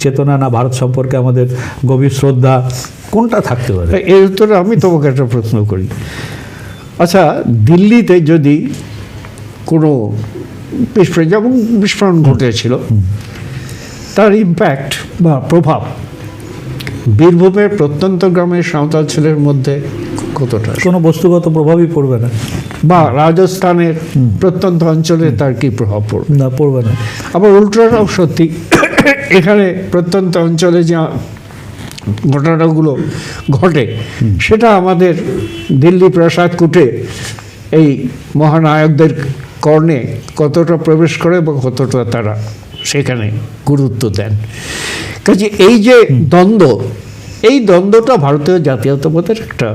চেতনা, না ভারত সম্পর্কে আমাদের গভীর শ্রদ্ধা, কোনটা থাকতে পারে? এর উত্তরে আমি তোমাকে একটা প্রশ্ন করি। আচ্ছা, দিল্লিতে যদি কোনো যেমন বিস্ফোরণ ঘটেছিল, তার ইম্প্যাক্ট বা প্রভাব বীরভূমের প্রত্যন্ত গ্রামের সাঁওতাল ছেলের মধ্যে কতটা? কোনো বস্তুগত প্রভাবই পড়বে না। বা রাজস্থানের প্রত্যন্ত অঞ্চলে তার কি প্রভাব পড়বে? না, পড়বে না। আবার উল্টোটাও সত্যি, এখানে প্রত্যন্ত অঞ্চলে যা ঘটনাগুলো ঘটে, সেটা আমাদের দিল্লি প্রাসাদ কুটে এই মহানায়কদের কর্ণে কতটা প্রবেশ করে বা কতটা তারা সেখানে গুরুত্ব দেন। কাজে এই যে দ্বন্দ্ব, এই দ্বন্দ্বটা ভারতীয় জাতীয়তাবাদের একটা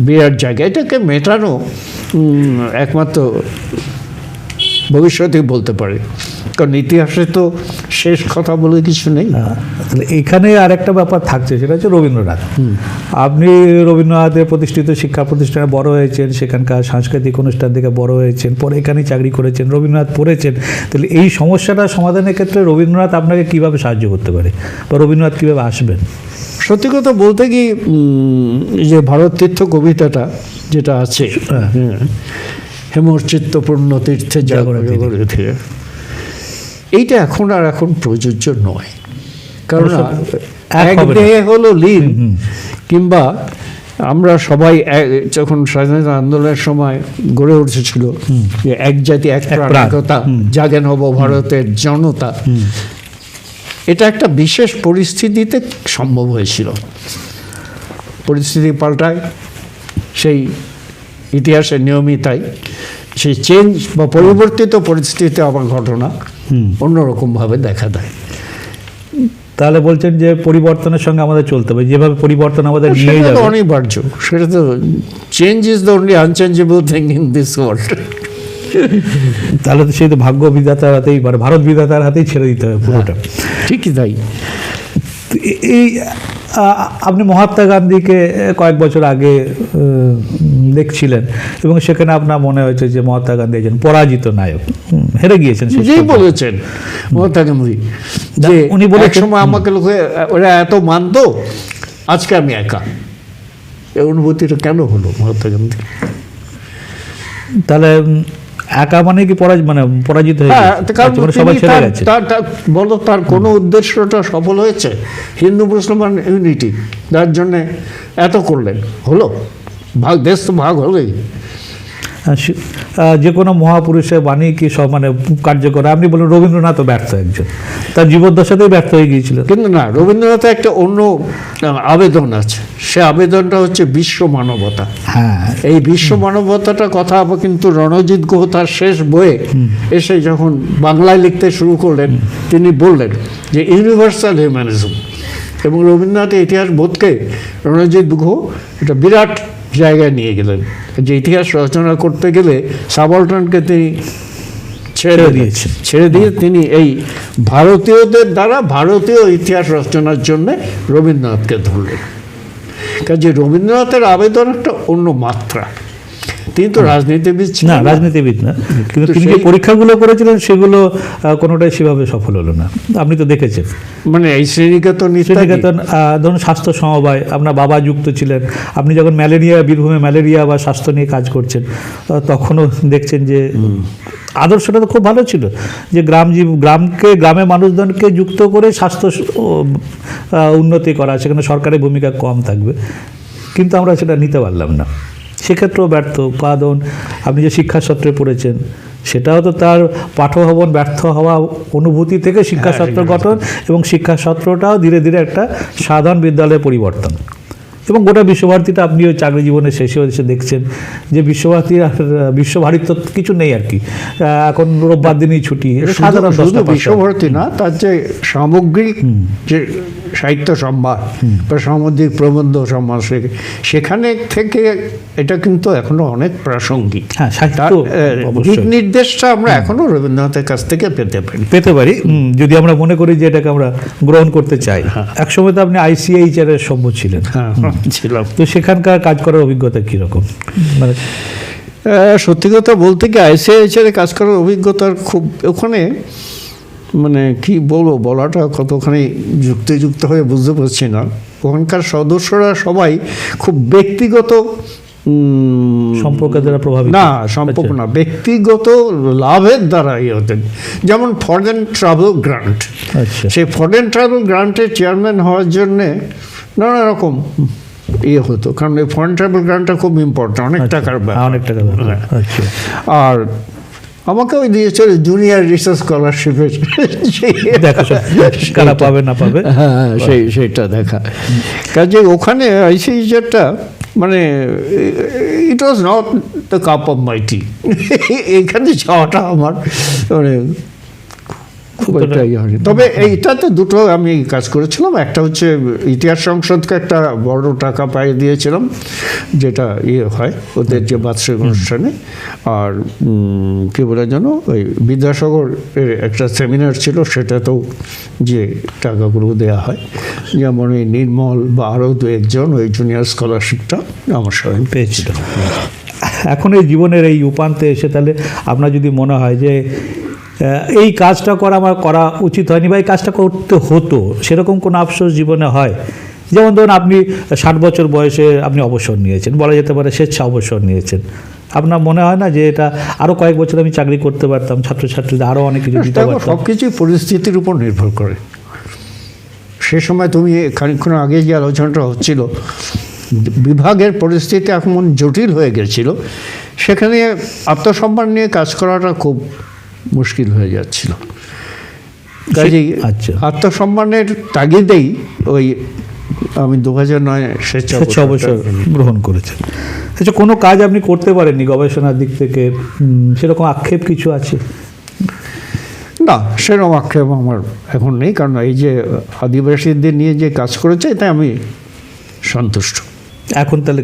বিরাট জায়গা। এটাকে মেটানো একমাত্র ভবিষ্যতেই বলতে পারে কারণ ইতিহাসে তো শেষ কথা বলে কিছু নেই। তাহলে এখানে আর একটা ব্যাপার থাকছে, সেটা হচ্ছে রবীন্দ্রনাথ। আপনি রবীন্দ্রনাথের প্রতিষ্ঠিত শিক্ষা প্রতিষ্ঠানে বড় হয়েছেন, সেখানকার সাংস্কৃতিক অনুষ্ঠান থেকে বড় হয়েছেন, পরে এখানেই চাকরি করেছেন, রবীন্দ্রনাথ পড়েছেন। তাহলে এই সমস্যাটা সমাধানের ক্ষেত্রে রবীন্দ্রনাথ আপনাকে কীভাবে সাহায্য করতে পারে, বা রবীন্দ্রনাথ কীভাবে আসবেন? সত্যি কথা বলতে কি, এই যে ভারত তীর্থ কবিতাটা যেটা আছে, হেমর চিত্তপূর্ণ তীর্থে জাগরে, এইটা এখন প্রযোজ্য নয়। কারণ এক দেহে হলো লীন, কিংবা আমরা সবাই যখন স্বাধীনতা আন্দোলনের সময় গড়ে উঠেছিল যে এক জাতি এক প্রাণিকতা, জাগে নব ভারতের জনতা, এটা একটা বিশেষ পরিস্থিতিতে সম্ভব হয়েছিল। পরিস্থিতি পাল্টায়, সেই ইতিহাসের নিয়মই তাই। সেই চেঞ্জ বা পরিবর্তিত পরিস্থিতিতে আবার ঘটনা অন্যরকমভাবে দেখা দেয়। তাহলে বলছেন যে পরিবর্তনের সঙ্গে আমাদের চলতে হবে, যেভাবে পরিবর্তন আমাদের নিয়ে যাবে অনিবার্য। সেটা তো change is the only unchangeable thing in this world. তাহলে তো সেই তো ভাগ্য বিধাতার হাতেই, মানে ভারত বিধাতার হাতেই ছেড়ে দিতে হবে পুরোটা। ঠিকই তাই। এই আপনি মহাত্মা গান্ধীকে কয়েক বছর আগে দেখছিলেন, এবং সেখানে আপনার মনে হয়েছে যে মহাত্মা গান্ধী একজন পরাজিত নায়ক, হেরে গিয়েছেন। নিজেই বলেছেন মহাত্মা গান্ধী যে উনি বলে সময় আমাকে লোকে ওরা এত মানতো, আজকে আমি একা। এই অনুভূতিটা কেন হলো মহাত্মা গান্ধী? তাহলে একা মানে কি পরাজিত হয়ে গেছে? বলো তার কোনো উদ্দেশ্যটা সফল হয়েছে? হিন্দু মুসলমান ইউনিটি, যার জন্য এত করলেন, হলো দেশ তো ভাগ হলোই। যে কোনো মহাপুরুষের বাণী কি সব কার্যকর? আপনি বলুন রবীন্দ্রনাথও ব্যর্থ একজন, তার জীবদ্দশাতেই ব্যর্থ হয়ে গিয়েছিল। কিন্তু না, রবীন্দ্রনাথের একটা অন্য আবেদন আছে। সে আবেদনটা হচ্ছে বিশ্ব মানবতা। হ্যাঁ, এই বিশ্ব মানবতাটা কথা কিন্তু রণজিৎ গুহ তার শেষ বইয়ে এসে যখন বাংলায় লিখতে শুরু করলেন, তিনি বললেন যে ইউনিভার্সাল হিউম্যানিজম। এবং রবীন্দ্রনাথের ইতিহাস বোধকে রণজিৎ গুহ এটা বিরাট জায়গায় নিয়ে গেলেন, যে ইতিহাস রচনা করতে গেলে সাবঅল্টার্নকে তিনি ছেড়ে দিয়ে তিনি এই ভারতীয়দের দ্বারা ভারতীয় ইতিহাস রচনার জন্য রবীন্দ্রনাথকে ধরলেন। কাজে রবীন্দ্রনাথের আবেদন একটা অন্য মাত্রা। তিনি তো রাজনীতিবিদ না, রাজনীতিবিদ না, কিন্তু তিনি যে পরীক্ষাগুলো করেছিলেন সেগুলো কোনোটাই সেভাবে সফল হলো না। আপনি তো দেখেছেন, মানে এই শ্রেণীকেতন ধরুন স্বাস্থ্য সমবায়, আপনার বাবা যুক্ত ছিলেন। আপনি যখন বীরভূমে ম্যালেরিয়া বা স্বাস্থ্য নিয়ে কাজ করছেন, তখনও দেখছেন যে আদর্শটা তো খুব ভালো ছিল, যে গ্রামের মানুষজনকে যুক্ত করে স্বাস্থ্য উন্নতি করা, সেখানে সরকারের ভূমিকা কম থাকবে। কিন্তু আমরা সেটা নিতে পারলাম না, সেক্ষেত্রেও ব্যর্থ। উৎপাদন, আপনি যে শিক্ষাসত্রে পড়েছেন, সেটাও তো তার পাঠভবন ব্যর্থ হওয়া অনুভূতি থেকে শিক্ষাসত্র গঠন, এবং শিক্ষাসত্রটাও ধীরে ধীরে একটা সাধারণ বিদ্যালয়ে পরিবর্তন। এবং গোটা বিশ্বভারতীটা আপনি ওই চাকরি জীবনের শেষে এসে দেখছেন যে বিশ্বভারতী তো কিছু নেই আর কি, এখন রোববার দিনই ছুটি। সাধারণ বিশ্বভারতী না, তার যে সামগ্রিক যে সাহিত্য সম্ভার বা সামুদ্রিক প্রবন্ধ সম্ভার, সেখানে থেকে এটা কিন্তু এখনো অনেক প্রাসঙ্গিক। দিক নির্দেশটা আমরা এখনো রবীন্দ্রনাথের কাছ থেকে পেতে পারি, যদি আমরা মনে করি যে এটাকে আমরা গ্রহণ করতে চাই। একসময় তো আপনি ICIHR এর সভ্য ছিলেন, ছিলাম। তো সেখানকার কাজ করার অভিজ্ঞতা কীরকম? সত্যি কথা বলতে কি, ICIHR কাজ করার অভিজ্ঞতার খুব, ওখানে কি বলবো, বলাটা কতখানি যুক্তিযুক্ত হয়ে বুঝতে পারছি না। ওখানকার সদস্যরা সবাই খুব ব্যক্তিগত সম্পর্কের দ্বারা প্রভাবিত না, সম্পর্ক না, ব্যক্তিগত লাভের দ্বারা হতেন। যেমন ফরেন ট্রাভেল গ্রান্ট, সেই ফরেন ট্রাভেল গ্রান্টের চেয়ারম্যান হওয়ার জন্যে নানা রকম হতো, কারণ এই ফরেন ট্রাভেল গ্রান্টটা খুব ইম্পর্টেন্ট, অনেক টাকার ব্যাপার। আর আমাকে ওই দিয়েছিল জুনিয়র রিসার্চ স্কলারশিপের, পাবে না পাবে, হ্যাঁ সেইটা দেখা। কাজে ওখানে ICIHRটা it was not the cup of my tea. এখানে যাওয়াটা আমার ওইটাই হয়নি। তবে এইটাতে দুটো আমি কাজ করেছিলাম, একটা হচ্ছে ইতিহাস সংসদকে একটা বড় টাকা পাইয়ে দিয়েছিলাম, যেটা হয় ওদের যে বার্ষিক অনুষ্ঠানে। আর কি বলে যেন ওই বিদ্যাসাগর এর একটা সেমিনার ছিল, সেটাতেও যে টাকাগুলো দেওয়া হয়, যেমন এই নির্মল বা আরও দু একজন ওই জুনিয়র স্কলারশিপটা আমার সঙ্গে পেয়েছিল। এখন এই জীবনের এই উপান্তে এসে তাহলে আপনার যদি মনে হয় যে এই কাজটা আমার করা উচিত হয়নি বা এই কাজটা করতে হতো, সেরকম কোনো আফসোস জীবনে হয়? যেমন ধরুন আপনি 60 বছর বয়সে আপনি অবসর নিয়েছেন, বলা যেতে পারে স্বেচ্ছা অবসর নিয়েছেন, আপনার মনে হয় না যে এটা আরও কয়েক বছর আমি চাকরি করতে পারতাম, ছাত্রছাত্রীদের আরও অনেক কিছু দিতে পারতাম? সব কিছুই পরিস্থিতির উপর নির্ভর করে। সে সময় তুমি খানিকক্ষণ আগে যে আলোচনাটা হচ্ছিল, বিভাগের পরিস্থিতি এখন জটিল হয়ে গেছিল, সেখানে আত্মসম্মান নিয়ে কাজ করাটা খুব মুশকিল হয়ে যাচ্ছিল। কাজেই আত্মসম্মানের তাগিদেই ওই আমি 2009 স্বেচ্ছা অবসর গ্রহণ করেছেন। আচ্ছা, কোনো কাজ আপনি করতে পারেননি গবেষণার দিক থেকে, সেরকম আক্ষেপ কিছু আছে? না, সেরকম আক্ষেপ আমার এখন নেই, কারণ এই যে আদিবাসীদের নিয়ে যে কাজ করেছে এতে আমি সন্তুষ্ট। এখন তাহলে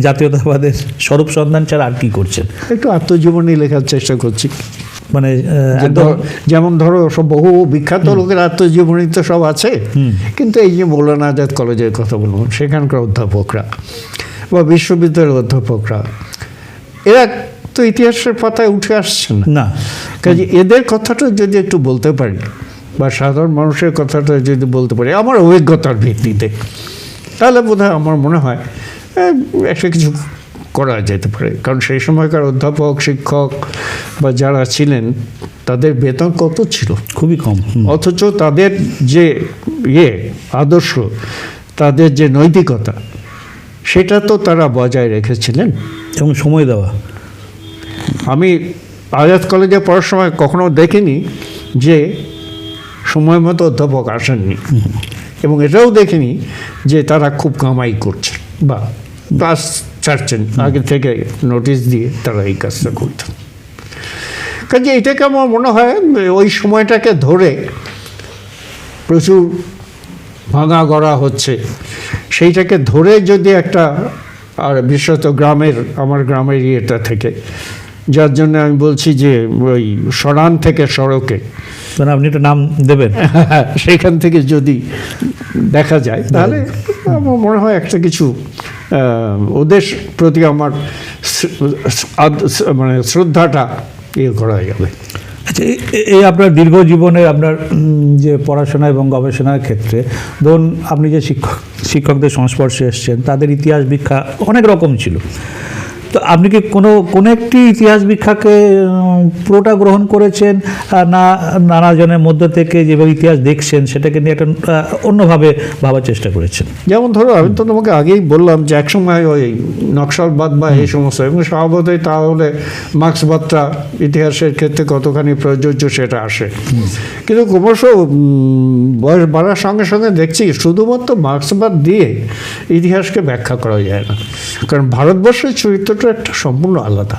জাতীয়তাবাদের স্বরূপ সন্ধান ছাড়া আর কি করছেন? একটু আত্মজীবনী লেখার চেষ্টা করছি। মানে যেমন ধরো সব বহু বিখ্যাত লোকের আত্মজীবনী তো সব আছে, কিন্তু এই যে মৌলানা আজাদ কলেজের কথা বলবো, সেখানকার অধ্যাপকরা বা বিশ্ববিদ্যালয়ের অধ্যাপকরা, এরা তো ইতিহাসের পাতায় উঠে আসছে না। কাজে এদের কথাটা যদি একটু বলতে পারি, বা সাধারণ মানুষের কথাটা যদি বলতে পারি আমার অভিজ্ঞতার ভিত্তিতে, তাহলে বোধহয় আমার মনে হয় একটা কিছু করা যেতে পারে। কারণ সেই সময়কার অধ্যাপক, শিক্ষক বা যারা ছিলেন তাদের বেতন কত ছিল? খুবই কম। অথচ তাদের যে আদর্শ, তাদের যে নৈতিকতা, সেটা তো তারা বজায় রেখেছিলেন। এবং সময় দেওয়া। আমি আজাদ কলেজে পড়ার সময় কখনো দেখিনি যে সময় মতো অধ্যাপক আসেননি, এবং এটাও দেখিনি যে তারা খুব কামাই করছে বা ক্লাস ছাড়ছেন, আগে থেকে নোটিশ দিয়ে তারা এই কাজটা করতেন। কাজে এটাকে আমার মনে হয় ওই সময়টাকে ধরে প্রচুর ভাঙা গড়া হচ্ছে, সেইটাকে ধরে যদি একটা, আর বিশেষত আমার গ্রামের ইয়েটা থেকে, যার জন্য আমি বলছি যে ওই সরান থেকে সড়কে, মানে আপনি একটা নাম দেবেন, সেখান থেকে যদি দেখা যায় তাহলে আমার মনে হয় একটা কিছু ওদের প্রতি আমার মানে শ্রদ্ধাটা করা যাবে। আচ্ছা, এই আপনার দীর্ঘ জীবনের আপনার যে পড়াশোনা এবং গবেষণার ক্ষেত্রে ধরুন আপনি যে শিক্ষকদের সংস্পর্শে এসছেন, তাদের ইতিহাস ভিক্ষা অনেক রকম ছিল, তো আপনি কি কোনো একটি ইতিহাস ভিক্ষাকে পুরোটা গ্রহণ করেছেন, না নানাজনের মধ্য থেকে যেভাবে ইতিহাস দেখছেন সেটাকে নিয়ে একটা অন্যভাবে ভাবার চেষ্টা করেছেন? যেমন ধরো আমি তো তোমাকে আগেই বললাম যে একসময় ওই নকশালবাদ বা এই সমস্ত, এবং স্বভাবতই তাহলে মার্ক্সবাদটা ইতিহাসের ক্ষেত্রে কতখানি প্রযোজ্য সেটা আসে। কিন্তু ক্রমশ বয়স বাড়ার সঙ্গে সঙ্গে দেখছি শুধুমাত্র মার্ক্সবাদ দিয়ে ইতিহাসকে ব্যাখ্যা করা যায় না, কারণ ভারতবর্ষের চরিত্রটা একটা সম্পূর্ণ আলাদা।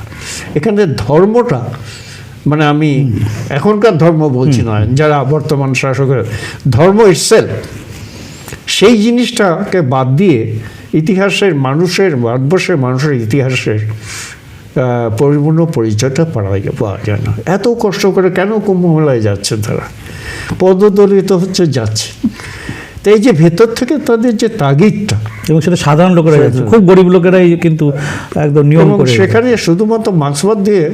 এখানে ধর্মটা, মানে আমি এখনকার ধর্ম বলছি নয়, যারা বর্তমান শাসকের ধর্ম ইটসেলফ, সেই জিনিসটাকে বাদ দিয়ে ইতিহাসের ভারতবর্ষের মানুষের ইতিহাসের পরিপূর্ণ পরিচয়টা পাওয়া যায় না। এত কষ্ট করে কেন কুম্ভ মেলায় যাচ্ছে তারা, পদদলিত হচ্ছে যাচ্ছে, তো এই যে ভেতর থেকে তাদের যে তাগিদটা, এবং সেটা সাধারণ লোকেরা যাচ্ছে, খুব গরিব লোকেরাই কিন্তু একদম নিয়ম করে, সেখানে শুধুমাত্র মার্ক্সবাদ দিয়ে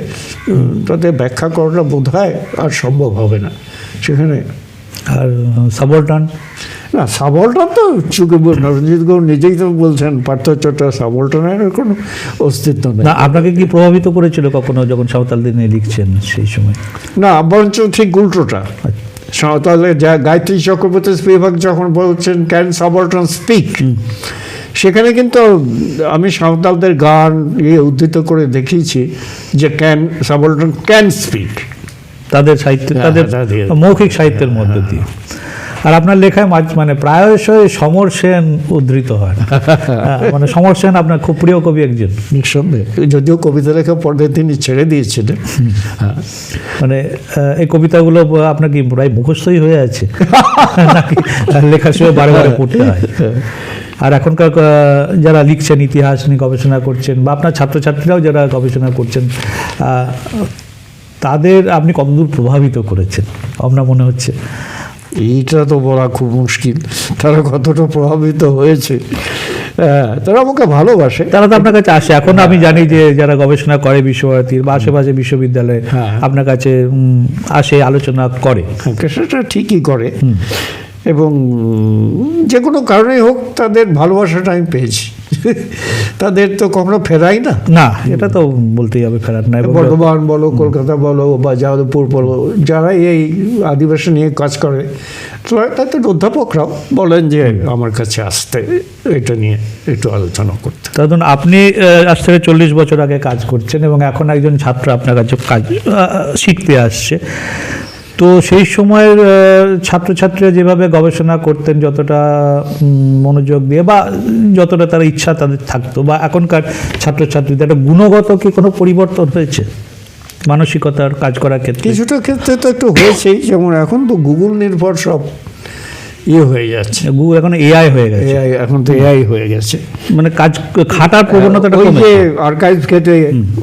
তাদের ব্যাখ্যা করাটা বোধ হয় আর সম্ভব হবে না সেখানে। আর সাবলটান, না সাবলটান তো নরঞ্জিত গৌর নিজেই তো বলছেন পার্থক্যটা সাবলটানের কোনো অস্তিত্ব নেই। না, আপনাকে কি প্রভাবিত করেছিল কখনো যখন সাঁওতালদের নিয়ে লিখছেন সেই সময়? না, বরঞ্চ ঠিক উল্টোটা। সাঁওতালের গায়ত্রী চক্রবর্তী স্পিভাক যখন বলছেন ক্যান সাবলটান স্পিক, সেখানে কিন্তু আমি সাঁওতালদের গান উদ্ধৃত করে দেখিয়েছি যে সাবলটান ক্যান স্পিক, তাদের সাহিত্য, তাদের মৌখিক সাহিত্যের মধ্য দিয়ে। আর আপনার লেখায় মানে প্রায়শই সমর সেন উদ্ধৃত হয় না। মানে সমর সেন আপনার খুব প্রিয় কবি একজন। নিঃসন্দেহে, যদিও কবিতা লেখা পরে তিনি ছেড়ে দিয়েছিলেন। মানে এই কবিতাগুলো আপনার কি প্রায় মুখস্থই হয়ে আছে নাকি লেখার সময় বারে বারে পড়তে হয়? আর এখনকার যারা লিখছেন, ইতিহাস নিয়ে গবেষণা করছেন, বা আপনার ছাত্রছাত্রীরাও যারা গবেষণা করছেন, তাদের আপনি কতদূর প্রভাবিত করেছেন আপনার মনে হচ্ছে? এইটা তো বলা খুব মুশকিল, তারা কতটা প্রভাবিত হয়েছে। তারা আমাকে ভালোবাসে, তারা তো আপনার কাছে আসে। এখন আমি জানি যে যারা গবেষণা করে বিশ্বভারতীর বা আশেপাশে বিশ্ববিদ্যালয়ে আপনার কাছে আসে, আলোচনা করে। সেটা ঠিকই করে, এবং যে কোনো কারণেই হোক তাদের ভালোবাসাটা আমি পেয়েছি। তাদের তো কখনো ফেরাই না, না এটা তো বলতেই হবে, ফেরার নাই। বর্ধমান বলো, কলকাতা বলো, বা যাদবপুর বলো, যারা এই আদিবাসী নিয়ে কাজ করে, তাদের অধ্যাপকরাও বলেন যে আমার কাছে আসতে, এটা নিয়ে একটু আলোচনা করতে। ধরুন আপনি আজ থেকে 40 বছর আগে কাজ করছেন এবং এখন একজন ছাত্র আপনার কাছে কাজ শিখতে আসছে। তো সেই সময়ের ছাত্রছাত্রীরা যেভাবে গবেষণা করতেন, যতটা মনোযোগ দিয়ে বা যতটা তারা ইচ্ছা তাদের থাকতো, বা এখনকার ছাত্রছাত্রীদের একটা গুণগত কি কোনো পরিবর্তন হয়েছে মানসিকতার কাজ করার ক্ষেত্রে? কিছুটা ক্ষেত্রে তো একটু হয়েছেই, যেমন এখন তো গুগল নির্ভর সব হয়ে যাচ্ছে, গুগল এখন এআই হয়ে গেছে, এখন তো এআই হয়ে গেছে, মানে কাজ খাটার প্রবণতাটা কমেছে। আর্কাইভ ঘেটে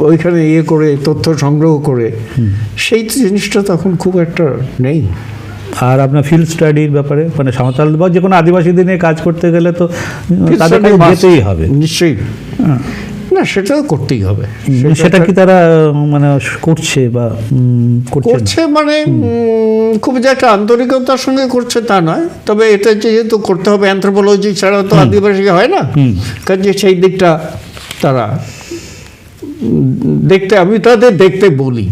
ওইখানে করে তথ্য সংগ্রহ করে, সেই জিনিসটা তখন খুব একটা নেই। আর আপনার ফিল্ড স্টাডির ব্যাপারে, মানে সাঁওতাল বা যে কোনো আদিবাসীদের নিয়ে কাজ করতে গেলে তো তাদের কাছে যেতেই হবে নিশ্চয়ই। না, সেটাও করতেই হবে। সেটা কি তারা মানে করছে বা করছে, মানে খুব যে একটা আন্তরিকতার সঙ্গে করছে তা নয়, তবে এটা যেহেতু করতে হবে, অ্যানথ্রোপোলজি ছাড়া তো আদিবাসী হয় না, কাজে সেই দিকটা তারা দেখতে, আমি তাদের দেখতে বলি।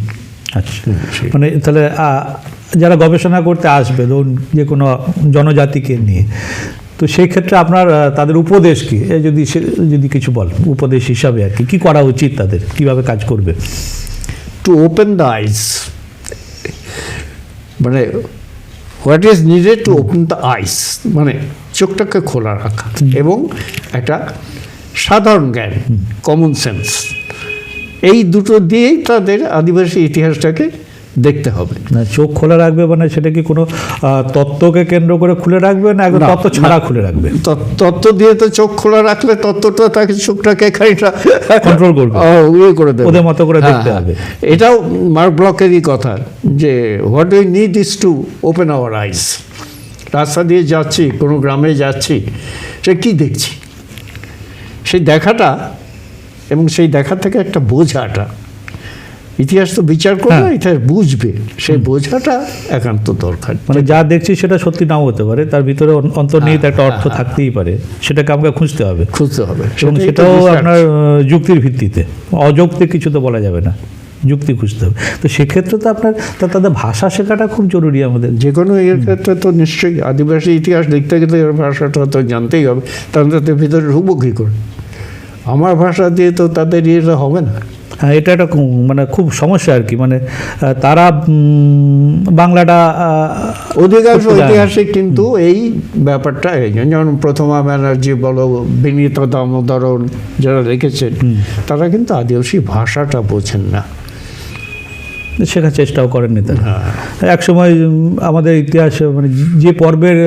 আচ্ছা, মানে তাহলে যারা গবেষণা করতে আসবে ধরুন যে কোনো জনজাতিকে নিয়ে, তো সেই ক্ষেত্রে আপনার তাদের উপদেশ কি, যদি কিছু বল উপদেশ হিসাবে আর কি করা উচিত, তাদের কিভাবে কাজ করবে? টু ওপেন দ্য আইস, মানে what is needed to open the eyes, মানে চোখটাকে খোলা রাখা, এবং একটা সাধারণ জ্ঞান, কমন সেন্স, এই দুটো দিয়েই তাদের আদিবাসী ইতিহাসটাকে দেখতে হবে। না, চোখ খোলা রাখবে মানে সেটা কি কোনো তত্ত্বকে কেন্দ্র করে খুলে রাখবে, না একদম তত্ত্ব ছাড়া খুলে রাখবে? তত্ত্ব দিয়ে তো চোখ খোলা রাখলে তত্ত্বটা তাকে চোখটাকে খানিকটা কন্ট্রোল করবে, করে দেবে, ওদের মতো করে দেখতে হবে। এটাও মার্ক ব্লকেরই কথা, যে what we need is to open our eyes. রাস্তা দিয়ে যাচ্ছি, কোনো গ্রামে যাচ্ছি, সে কী দেখছি, সেই দেখাটা এবং সেই দেখা থেকে একটা বোঝাটা, ইতিহাস তো বিচার করবে না, ইতিহাস বুঝবে, সেই বোঝাটা একান্ত দরকার। মানে যা দেখছি সেটা সত্যি নাও হতে পারে, তার ভিতরে অন্তর্নিহিত একটা অর্থ থাকতেই পারে, সেটাকে আমাকে খুঁজতে হবে। এবং সেটাও আপনার যুক্তির ভিত্তিতে, অযৌক্তিক কিছু তো বলা যাবে না, যুক্তি খুঁজতে হবে। তো সেক্ষেত্রে তো আপনার তাদের ভাষা শেখাটা খুব জরুরি আমাদের। যে কোনো এর ক্ষেত্রে তো নিশ্চয়ই আদিবাসী ইতিহাস লিখতে গেলে এর ভাষাটা তো জানতেই হবে, তাদের ভিতরে ঢুকবো কী করে? আমার ভাষা দিয়ে তো তাদের ইয়েটা হবে না। হ্যাঁ, এটা একটা মানে খুব সমস্যা আর কি, মানে তারা বাংলাটা অধিকাংশ ঐতিহাসিক কিন্তু এই ব্যাপারটা, যেমন প্রথমা ব্যানার্জি বলো, বিনীত দামোদরন যারা লিখেছেন, তারা কিন্তু আদিবাসী ভাষাটা বোঝেন না, শেখার চেষ্টাও করেননি তারা। একসময় আমাদের ইতিহাসে মানে যে পর্বের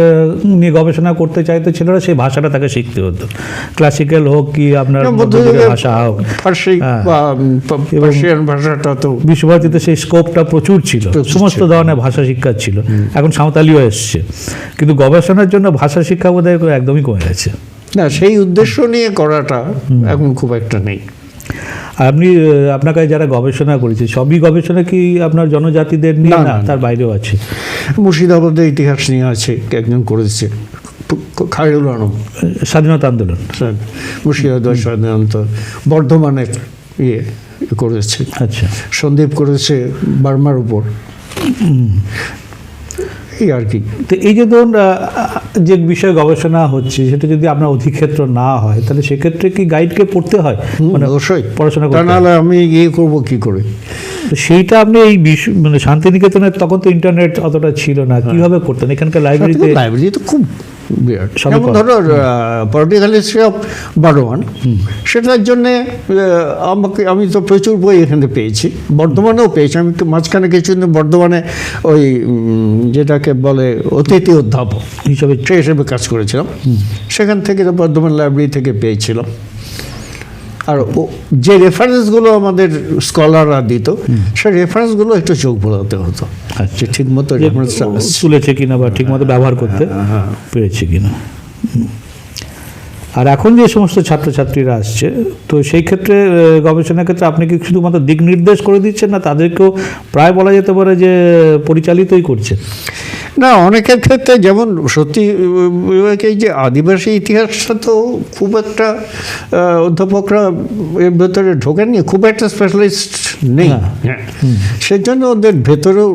নিয়ে গবেষণা করতে চাইতো ছেলেরা, সেই ভাষাটা তাকে শিখতে হতো, ক্লাসিক্যাল হোক কি আপনার ভাষা হোক, ফার্সি বা পার্সিয়ান ভাষাটা তো বিশ্বভারতীতে সেই স্কোপটা প্রচুর ছিল, সমস্ত ধরনের ভাষা শিক্ষা ছিল। এখন সাঁওতালিও এসছে, কিন্তু গবেষণার জন্য ভাষা শিক্ষা বোধহয় একদমই কমে গেছে। না, সেই উদ্দেশ্য নিয়ে করাটা এখন খুব একটা নেই। আপনি আপনার কাছে যারা গবেষণা করেছে, সবই গবেষণা কি আপনার জনজাতিদের নিয়ে? না, তার বাইরেও আছে। মুর্শিদাবাদের ইতিহাস নিয়ে আছে, একজন করেছে, খায়রুল আলম, স্বাধীনতা আন্দোলন, মুর্শিদাবাদ স্বাধীনতা, বর্ধমানের করেছে, আচ্ছা, সন্দীপ করেছে বার্মার উপর। এই আর কি। তো এই যে ধরুন যে বিষয়ে গবেষণা হচ্ছে সেটা যদি আপনার অধিক্ষেত্র না হয় তাহলে সেক্ষেত্রে কি গাইডকে পড়তে হয়, মানে অবশ্যই পড়াশোনা তা করতে হয়? নাহলে আমি ইয়ে করবো কি করে? তো সেইটা আপনি এই মানে শান্তিনিকেতনের তখন তো ইন্টারনেট অতটা ছিল না, কিভাবে করতেন? এখানকার লাইব্রেরিতে লাইব্রেরি তো খুব বিরাট। সবই যেমন পাওয়া। ধরো পলিটিক্যাল হিস্ট্রি অফ বর্ধমান, সেটার জন্যে আমি তো প্রচুর বই এখানে পেয়েছি, বর্ধমানেও পেয়েছি। আমি তো মাঝখানে কিছুদিন বর্ধমানে ওই যেটাকে বলে অতিথি অধ্যাপক হিসাবে সে হিসেবে কাজ করেছিলাম, সেখান থেকে বর্ধমান লাইব্রেরি থেকে পেয়েছিলাম। আর যে রেফারেন্সগুলো আমাদের স্কলাররা দিত, সেই রেফারেন্সগুলো একটু চোখ বোলাতে হতো যে ঠিক মতো যে রেফারেন্সটা তুলেছে কিনা বা ঠিকমতো ব্যবহার করতে পেরেছে কিনা। আর এখন যে সমস্ত ছাত্রছাত্রীরা আসছে, তো সেই ক্ষেত্রে গবেষণার ক্ষেত্রে আপনি কি শুধুমাত্র দিক নির্দেশ করে দিচ্ছেন, না তাদেরকেও প্রায় বলা যেতে পারে যে পরিচালিতই করছেন? না, অনেকের ক্ষেত্রে যেমন সত্যি এই যে আদিবাসী ইতিহাসটা তো খুব একটা অধ্যাপকরা এর ভেতরে ঢোকেননি, খুব একটা স্পেশালিস্ট নেই। হ্যাঁ, সেই জন্য ওদের ভেতরেও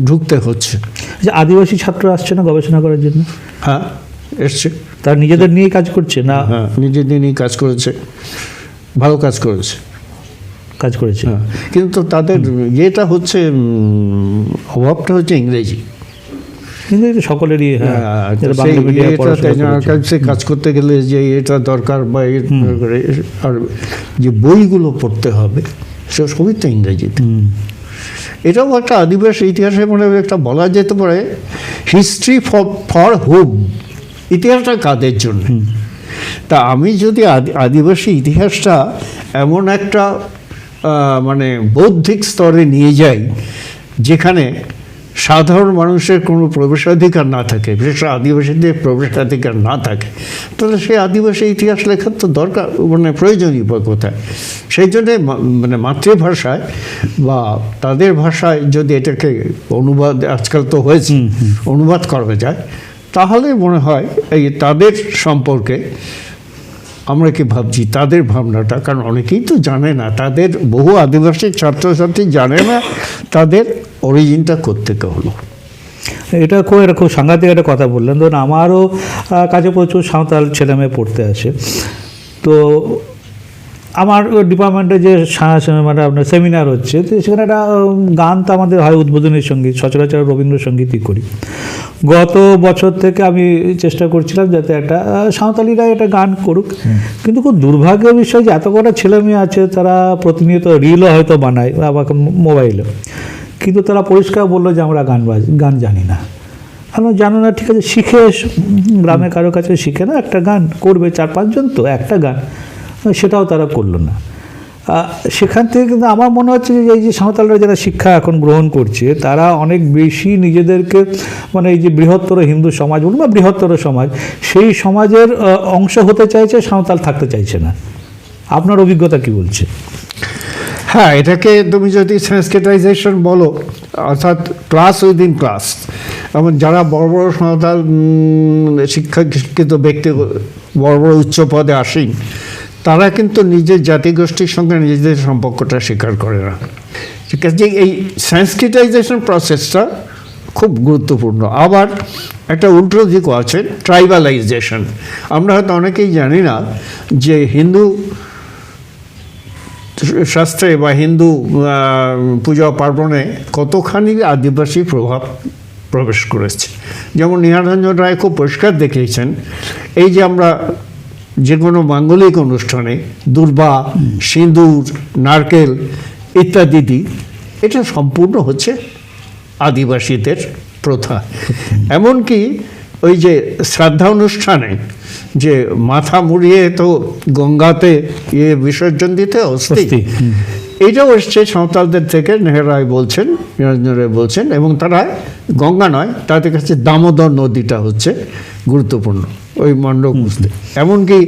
ঢুকতে হচ্ছে। যে আদিবাসী ছাত্র আসছে না গবেষণা করার জন্য? হ্যাঁ, এসছে। তারা নিজেদের নিয়েই কাজ করছে না? হ্যাঁ, নিজেদের নিয়ে কাজ করেছে, ভালো কাজ করেছে। হ্যাঁ, কিন্তু তাদের ইয়েটা হচ্ছে অভাবটা হচ্ছে ইংরেজি। কিন্তু এটা সকলেরই, হ্যাঁ, যারা সেই বাংলা মিডিয়ামে পড়াশোনা এটার করেছে। কাছে কাজ করতে গেলে যে এটা দরকার বা আর যে বইগুলো পড়তে হবে সে সবই তো ইংরেজিতে। এটাও একটা আদিবাসী ইতিহাসে মানে একটা বলা যেতে পারে হিস্ট্রি ফর হোম, ইতিহাসটা কাদের জন্য। তা আমি যদি আদিবাসী ইতিহাসটা এমন একটা মানে বৌদ্ধিক স্তরে নিয়ে যাই যেখানে সাধারণ মানুষের কোনো প্রবেশাধিকার না থাকে, বিশেষ করে আদিবাসীদের প্রবেশাধিকার না থাকে, তাহলে সেই আদিবাসী ইতিহাস লেখার তো দরকার মানে প্রয়োজনই বা কোথায়। সেই জন্যে মানে মাতৃভাষায় বা তাদের ভাষায় যদি এটাকে অনুবাদ, আজকাল তো হয়েছে, অনুবাদ করা যায়, তাহলে মনে হয় এই তাদের সম্পর্কে আমরা কি ভাবছি, তাদের ভাবনাটা, কারণ অনেকেই তো জানে না, তাদের বহু আদিবাসী ছাত্রছাত্রী জানে না তাদের অরিজিনটা কোত্থেকে হলো। এটা খুব সাংঘাতিক একটা কথা বললেন। ধরুন আমারও কাছে প্রচুর সাঁওতাল ছেলেমেয়ে পড়তে আসে, তো আমার ডিপার্টমেন্টে যে মানে আপনার সেমিনার হচ্ছে, তো সেখানে একটা গান তো আমাদের হয় উদ্বোধনী সঙ্গীত, সচরাচর রবীন্দ্রসঙ্গীতই করি। গত বছর থেকে আমি চেষ্টা করছিলাম যাতে একটা সাঁওতালিরা এটা গান করুক, কিন্তু খুব দুর্ভাগ্যের বিষয় যে এত কটা ছেলেমেয়ে আছে, তারা প্রতিনিয়ত রিলও হয়তো বানায় আবার মোবাইলে, কিন্তু তারা পরিষ্কার বললো যে আমরা গান জানি না। আমরা জানো না, ঠিক আছে, শিখে গ্রামে কারো কাছে শিখে না, একটা গান করবে, 4-5 জন তো একটা গান, সেটাও তারা করলো না। সেখান থেকে কিন্তু আমার মনে হচ্ছে যে এই যে সাঁওতালরা যারা শিক্ষা এখন গ্রহণ করছে, তারা অনেক বেশি নিজেদেরকে মানে এই যে বৃহত্তর হিন্দু সমাজ বলুন বা বৃহত্তর সমাজ, সেই সমাজের অংশ হতে চাইছে, সাঁওতাল থাকতে চাইছে না। আপনার অভিজ্ঞতা কি বলছে? হ্যাঁ, এটাকে তুমি যদি সংস্কৃতাইজেশন বলো, অর্থাৎ ক্লাস উইদিন ক্লাস, এমন যারা বড় বড় সাঁওতাল শিক্ষিত ব্যক্তি, বড় বড় উচ্চ পদে আসেন, তারা কিন্তু নিজের জাতিগোষ্ঠীর সঙ্গে নিজেদের সম্পর্কটা স্বীকার করে না। ঠিক আছে, এই সংস্কৃতাইজেশন প্রসেসটা খুব গুরুত্বপূর্ণ। আবার একটা উল্টো দিকও আছে, ট্রাইবালাইজেশন। আমরা হয়তো অনেকেই জানি না যে হিন্দু শাস্ত্রে বা হিন্দু পূজা পার্বণে কতখানি আদিবাসী প্রভাব প্রবেশ করেছে। যেমন নিহাররঞ্জন রায় খুব পরিষ্কার দেখিয়েছেন, এই যে আমরা যে কোনো মাঙ্গলিক অনুষ্ঠানে দুর্বা, সিঁদুর, নারকেল ইত্যাদি দিই, এটা সম্পূর্ণ হচ্ছে আদিবাসীদের প্রথা। এমনকি ওই যে শ্রাদ্ধা অনুষ্ঠানে যে মাথা মুড়িয়ে তো গঙ্গাতে বিসর্জন দিতে অস্থি, এইটাও এসছে সাঁওতালদের থেকে। নেহরায় বলছেন, নিরঞ্জন রায় বলছেন, এবং তারা গঙ্গা নয়, তাদের কাছে দামোদর নদীটা হচ্ছে গুরুত্বপূর্ণ ওই মণ্ডপ বুঝতে। এমনকি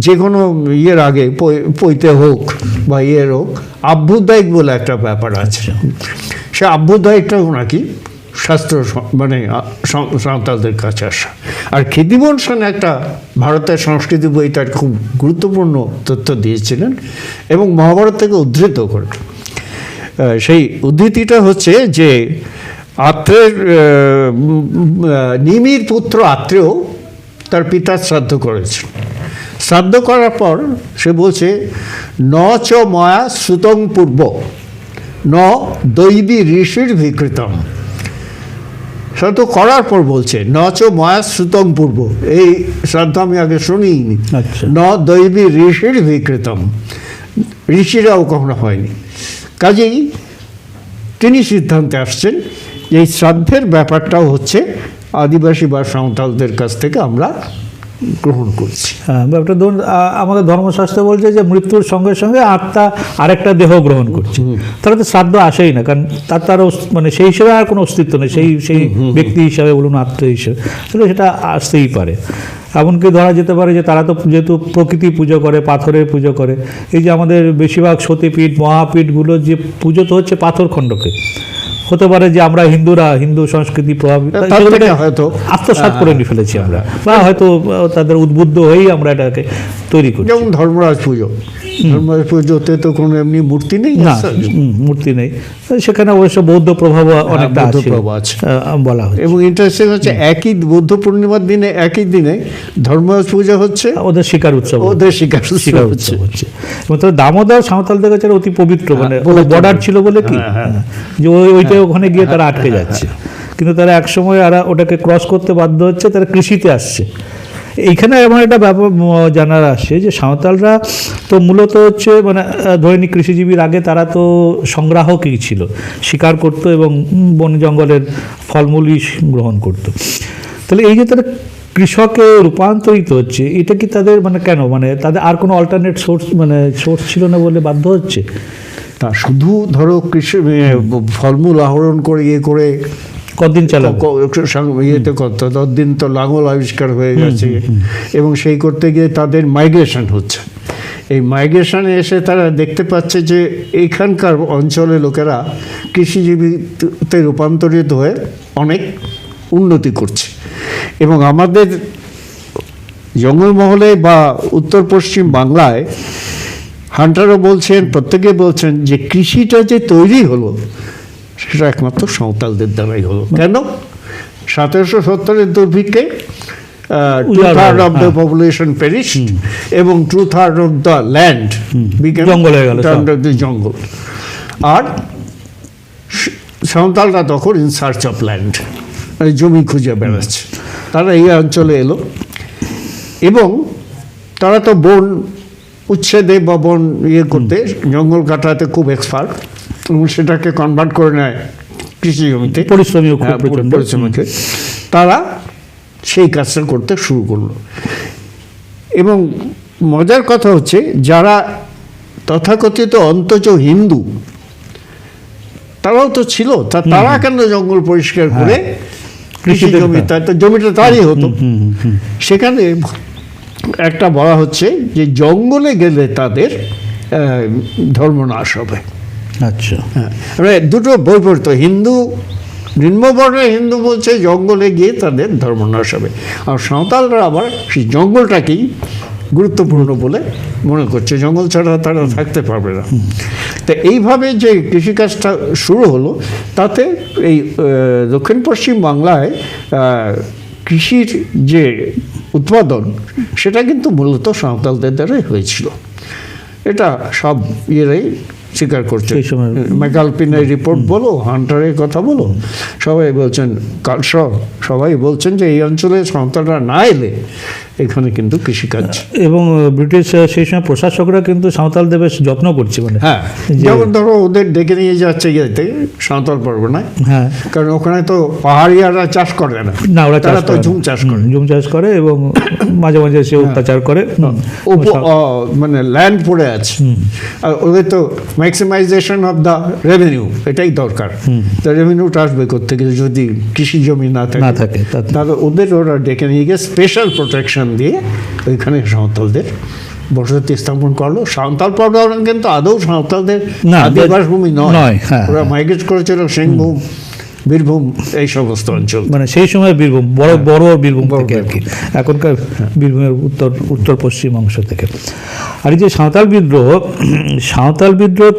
যে কোনো ইয়ের আগে পৈতে হোক বা ইয়ের হোক, আভ্যুদায়িক বলে একটা ব্যাপার আছে, সে আভ্যুদায়িকটাও নাকি শাস্ত্র মানে সাঁওতালদের কাছে আসা। আর খিদিমোহন সেন একটা ভারতের সংস্কৃতি বই তার খুব গুরুত্বপূর্ণ তথ্য দিয়েছিলেন এবং মহাভারত থেকে উদ্ধৃত করে। সেই উদ্ধৃতিটা হচ্ছে যে আত্রের নিমির পুত্র আত্রেয় তার পিতার শ্রাদ্ধ করেছে। শ্রাদ্ধ করার পর সে বলছে ন চ ময়া শ্রুতং পূর্ব ন দৈবী ঋষির বিকৃতম। শ্রাদ্ধ করার পর বলছে ন চ ময়া শ্রুতং পূর্ব, এই শ্রাদ্ধ আমি আগে শুনিনি। আচ্ছা। ন দৈবী ঋষির বিকৃতম, ঋষিরাও কখনো হয়নি। কাজেই তিনি সিদ্ধান্তে আসছেন যে এই শ্রাদ্ধের ব্যাপারটাও হচ্ছে আদিবাসী বা সাঁওতালদের কাছ থেকে আমরা গ্রহণ করছি। হ্যাঁ, ব্যাপারটা ধরুন আমাদের ধর্মশাস্ত্র বলছে যে মৃত্যুর সঙ্গে সঙ্গে আত্মা আরেকটা দেহ গ্রহণ করছে, তাহলে তো শ্রাদ্ধ আসেই না, কারণ তার মানে সেই হিসেবে আর কোনো অস্তিত্ব নেই, সেই ব্যক্তি হিসাবে বলুন, আত্মা হিসেবে, তাহলে সেটা আসতেই পারে। এমনকি ধরা যেতে পারে যে তারা তো যেহেতু প্রকৃতি পুজো করে, পাথরের পুজো করে, এই যে আমাদের বেশিরভাগ সতীপীঠ মহাপীঠগুলো যে পুজো তো হচ্ছে পাথর খণ্ডকে, হতে পারে যে আমরা হিন্দুরা হিন্দু সংস্কৃতি প্রভাবিত হয়তো আত্মসাৎ করে নিয়ে ফেলেছি আমরা, বা হয়তো তাদের উদ্বুদ্ধ হয়েই আমরা এটাকে তৈরি করি। যেমন ধর্মরাজ পুজো, ধর্মরাজ পুজোতে তো কোনো এমনি মূর্তি নেই, না, মূর্তি নেই, সেখানে অবশ্য বৌদ্ধ প্রভাব অনেকটা আছে বলা হয়। এবং ইন্টারেস্টিং হচ্ছে একই বৌদ্ধ পূর্ণিমার দিনে একই দিনে ধর্মরাজ পূজা হচ্ছে, ওদের শিকার উৎসব, ওদের শিকার উৎসব হচ্ছে। এবং তাদের দামোদর সাঁওতালদের কাছে অতি পবিত্র, মানে বর্ডার ছিল বলে কি যে ওইটা ওখানে গিয়ে তারা আটকে যাচ্ছে, কিন্তু তারা একসময় আর ওটাকে ক্রস করতে বাধ্য হচ্ছে, তারা কৃষিতে আসছে। এইখানে এমন একটা ব্যাপার জানার আসছে যে সাঁওতালরা তো মূলত হচ্ছে মানে দৈনিক কৃষিজীবীর আগে তারা তো সংগ্রাহকই ছিল, শিকার করত এবং বন জঙ্গলের ফলমূলই গ্রহণ করত। তাহলে এই যে তারা কৃষকে রূপান্তরিত হচ্ছে, এটা কি তাদের মানে কেন, মানে তাদের আর কোনো অল্টারনেট সোর্স ছিল না বলে বাধ্য হচ্ছে? তা শুধু ধরো কৃষি ফলমূল আহরণ করে ইয়ে করে কতদিন চালাবো, ইয়েতে করতে, ততদিন তো লাঙল আবিষ্কার হয়ে গেছে, এবং সেই করতে গিয়ে তাদের মাইগ্রেশন হচ্ছে। এই মাইগ্রেশনে এসে তারা দেখতে পাচ্ছে যে এইখানকার অঞ্চলের লোকেরা কৃষিজীবীতে রূপান্তরিত হয়ে অনেক উন্নতি করছে। এবং আমাদের জঙ্গলমহলে বা উত্তর পশ্চিম বাংলায় হান্টারও বলছেন, প্রত্যেকে বলছেন যে কৃষিটা যে তৈরি হলো সেটা একমাত্র সাঁওতালদের দ্বারাই হলো। কেন? 1770-এর দুর্ভিক্ষে 2/3 of the population perished এবং 2/3 of the land became জঙ্গল হয়ে গেল, জঙ্গল। আর সাঁওতালরা তখন ইন সার্চ অফ ল্যান্ড, জমি খুঁজে বেড়াচ্ছে। তারা এই অঞ্চলে এলো এবং তারা তো বন উচ্ছেদে বা বন ইয়ে করতে, জঙ্গল কাটাতে খুব এক্সপার্ট, এবং সেটাকে কনভার্ট করে নেয় কৃষি জমিতে, পরিশ্রমীকে। তারা সেই কাজটা করতে শুরু করলো। এবং মজার কথা হচ্ছে যারা তথাকথিত অন্তচ হিন্দু, তারাও তো ছিল, তারা কেন জঙ্গল পরিষ্কার করে কৃষি জমি, জমিটা তারই হতো। সেখানে একটা বলা হচ্ছে যে জঙ্গলে গেলে তাদের ধর্মনাশ হবে। আচ্ছা, মানে দুটো বৈপরীত্য। হিন্দু, নিম্নবর্ণের হিন্দু বলছে জঙ্গলে গিয়ে তাদের ধর্মনাশ হবে, আর সাঁওতালরা আবার সেই জঙ্গলটাকেই গুরুত্বপূর্ণ বলে মনে করছে, জঙ্গল ছাড়া তারা থাকতে পারবে না। তো এইভাবে যে কৃষিকাজটা শুরু হলো, তাতে এই দক্ষিণ পশ্চিম বাংলায় কৃষির যে উৎপাদন সেটা কিন্তু মূলত সাঁওতালদের দ্বারাই হয়েছিল। এটা সব ইয়েরাই স্বীকার করছে। ম্যাকালপিনের রিপোর্ট বলো, হান্টারের কথা বলো, সবাই বলছেন, সবাই বলছেন যে এই অঞ্চলে সাঁওতালরা না এলে এখানে কিন্তু কৃষিকাজ। এবং ব্রিটিশ সেই সময় প্রশাসকরা কিন্তু সাঁওতালদের বেশ যত্ন করছে, মানে হ্যাঁ, যেমন ধরো ওদের ডেকে নিয়ে যাচ্ছে ইয়েতে সাঁওতাল পরগনায়, হ্যাঁ, কারণ ওখানে তো পাহাড়িয়ারা চাষ করে না, ওরা তারা তো ঝুম চাষ করে, ঝুম চাষ করে এবং মাঝে মাঝে সে অত্যাচার করে, মানে ল্যান্ড পড়ে আছে। আর ওদের তো ম্যাক্সিমাইজেশন অফ দ্য রেভিনিউ, এটাই দরকার। তো রেভিনিউটা আসবে কোত্থেকে যদি কৃষি জমি না থাকে? তাহলে ওরা ডেকে নিয়ে গিয়ে স্পেশাল প্রোটেকশন দিয়ে ওইখানে সাঁওতালদের বসতি স্থাপন করলো। সাঁওতাল পরগনা কিন্তু আদৌ সাঁওতালদের আদিবাস ভূমি নয়, ওরা মাইগ্রেট করেছিল সিংভূম, বীরভূম, এই সমস্ত অঞ্চল, মানে সেই সময় বীরভূম, বড় বীরভূম থেকে আর কি, এখনকার বীরভূমের উত্তর পশ্চিম অংশ থেকে। আর এই যে সাঁওতাল বিদ্রোহ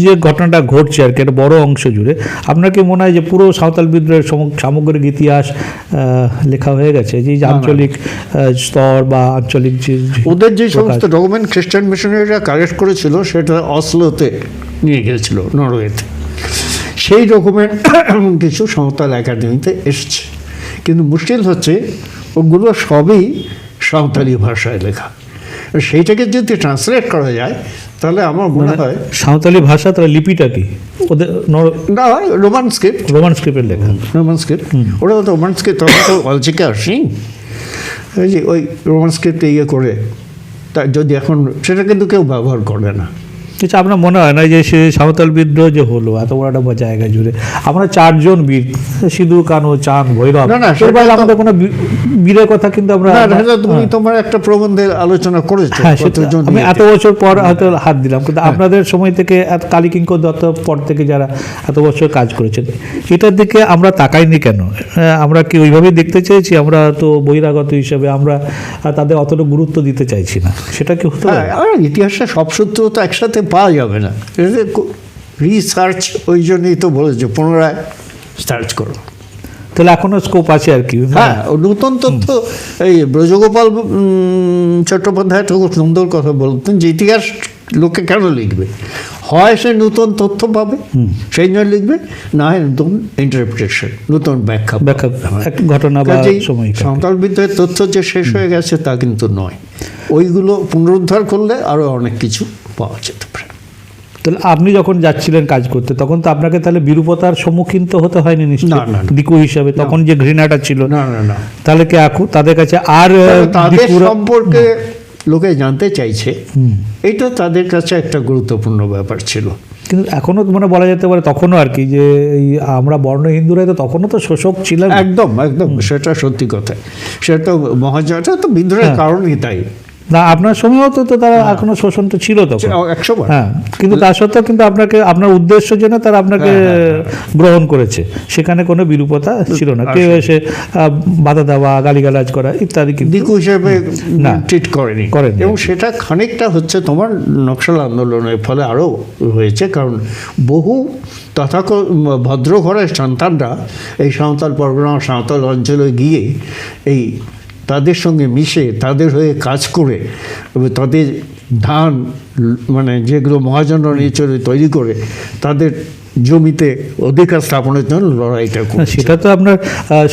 যে ঘটনাটা ঘটছে আর কি একটা বড় অংশ জুড়ে, আপনার কি মনে হয় যে পুরো সাঁওতাল বিদ্রোহের সামগ্রিক ইতিহাস লেখা হয়ে গেছে, যে আঞ্চলিক স্তর বা আঞ্চলিক যে ওদের যে সমস্ত ডকুমেন্ট খ্রিস্টান মিশনারিরা কালেক্ট করেছিল সেটা অসলোতে নিয়ে গিয়েছিল, নরওয়েতে। সেই ডকুমেন্ট কিছু সাঁওতাল একাডেমিতে এসছে, কিন্তু মুশকিল হচ্ছে ওগুলো সবই সাঁওতালি ভাষায় লেখা। সেইটাকে যদি ট্রান্সলেট করা যায় তাহলে আমার মনে হয় সাঁওতালি ভাষা, তাহলে লিপিটা কি ওদের না রোমান স্ক্রিপ্ট, রোমান স্ক্রিপ্টের লেখা, রোমান স্ক্রিপ্ট। ওরা তো রোমান স্ক্রিপ্ট, তখন তো অলচিকে আসি ওই যে ওই রোমান স্ক্রিপ্টে ইয়ে করে, তা যদি এখন সেটা কিন্তু কেউ ব্যবহার করে না। আচ্ছা, আপনার মনে হয় না যে সে সাঁওতাল বিদ্রোহ যে হলো এত বড় একটা জায়গা জুড়ে, আমরা 4 জন বীর, সিধু, কানু, চাঁদ, ভৈরব, এর বাইরে আমাদের কোনো বীরের কথা কিন্তু আমরা তুমি তোমার একটা প্রবন্ধের আলোচনা করেছো, আমি এত বছর পর হয়তো হাত দিলাম, কিন্তু আপনাদের সময় থেকে কালীকিঙ্কর দত্ত পর থেকে যারা এত বছর কাজ করেছেন, এটার দিকে আমরা তাকাইনি কেন? আমরা কি ওইভাবেই দেখতে চাইছি? আমরা তো বহিরাগত হিসেবে আমরা তাদের অতটা গুরুত্ব দিতে চাইছি না, সেটা কি হতে পারে? ইতিহাসে সব সূত্র তো একসাথে পাওয়া যাবে না, রিসার্চ, ওই জন্যই তো বলেছে পুনরায় সার্চ করো। তাহলে এখনো স্কোপ আছে আর কি। হ্যাঁ, নতুন তথ্য, এই ব্রজগোপাল চট্টোপাধ্যায় খুব সুন্দর কথা বলতেন যে ইতিহাস লোকে কেন লিখবে, হয় সে নতুন তথ্য পাবে সেই জন্য লিখবে, না হয় নতুন ইন্টারপ্রিটেশন, নতুন ব্যাখ্যা ঘটনা বা সময়। সাঁওতাল বিদ্রোহের তথ্য যে শেষ হয়ে গেছে তা কিন্তু নয়, ওইগুলো পুনরুদ্ধার করলে আরও অনেক কিছু পাওয়া যেতে পারে। তাহলে আপনি যখন যাচ্ছিলেন কাজ করতে, তখন তো আপনাকে তাহলে বিরূপতার সম্মুখীন তো হতে হয়নি নিশ্চয়ই, দিকু হিসাবে তখন যে ঘৃণাটা ছিল। না না না, তাহলে কি তাদের কাছে আর তাদের সম্পর্কে লোকে জানতে চাইছে, এটা তাদের কাছে একটা গুরুত্বপূর্ণ ব্যাপার ছিল। কিন্তু এখনো মানে বলা যেতে পারে তখনও আর কি, যে আমরা বর্ণ হিন্দুরাই তো তখনও তো শোষক ছিলাম। একদম একদম, সেটা সত্যি কথা। সেটা তো মহাজনটা তো বিদ্রোহের কারণই তাই না, আপনার সময়ও তো তারা এখনো শোষণ তো ছিল তখন 100বার। হ্যাঁ, কিন্তু তা সত্ত্বেও কিন্তু আপনাকে আপনার উদ্দেশ্য জন্য তারা আপনাকে গ্রহণ করেছে, সেখানে কোনো বিরূপতা ছিল না, কেউ এসে বাধা দেওয়া, গালিগালাজ করা ইত্যাদি কিন্তু দিকু হিসেবে না ট্রিট করেনি। এবং সেটা খানিকটা হচ্ছে তোমার নকশাল আন্দোলনের ফলে আরও হয়েছে, কারণ বহু তথাকথিত ভদ্র ঘরের সন্তানরা এই সাঁওতাল পরগনা, সাঁওতাল অঞ্চলে গিয়ে এই তাদের সঙ্গে মিশে, তাদের হয়ে কাজ করে, তাদের ধান মানে যেগুলো মহাজনরা নিচে তৈরি করে তাদের জমিতে অধিকার স্থাপনের জন্য লড়াইটা করে। সেটা তো আপনার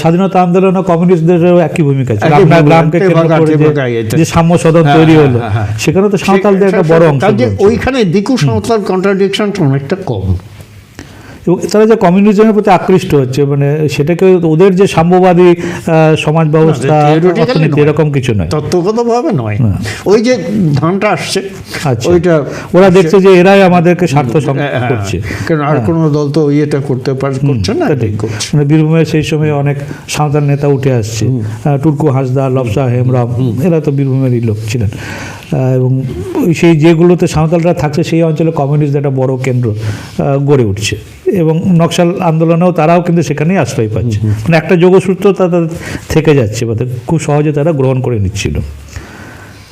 স্বাধীনতা আন্দোলন ও কমিউনিস্টদেরও একই ভূমিকা ছিল। আপনার গ্রামকে কেন্দ্র করে যে সাম্য সদন তৈরি হলো, সেখানে তো সাঁওতালদের একটা বড় অংশ। ওইখানে দিকু সাঁওতাল কন্ট্রাডিকশনটা অনেকটা কম, এবং তারা যে কমিউনিজমের প্রতি আকৃষ্ট হচ্ছে, মানে সেটাকে ওদের যে সাম্যবাদী সমাজ ব্যবস্থা, অর্থনীতি এরকম কিছু নয়, তত্ত্বগতভাবে নয়। ওই যে ধানটা আসছে, ওইটা ওরা দেখছে যে এরাই আমাদেরকে স্বার্থ করছে, কারণ আর কোনো দল তো ইয়েটা করতে করছে না। মানে বীরভূমের সেই সময় অনেক সাঁওতাল নেতা উঠে আসছে, টুরকু হাঁসদা, লবসা হেমরাম, এরা তো বীরভূমেরই লোক ছিলেন। এবং সেই যেগুলোতে সাঁওতালরা থাকছে সেই অঞ্চলে কমিউনিস্টদের একটা বড় কেন্দ্র গড়ে উঠছে, এবং নকশাল আন্দোলনেও তারাও কিন্তু সেখানেই আশ্রয় পাচ্ছে। মানে একটা যোগসূত্র তাদের থেকে যাচ্ছে, বা খুব সহজে তারা গ্রহণ করে নিচ্ছিল।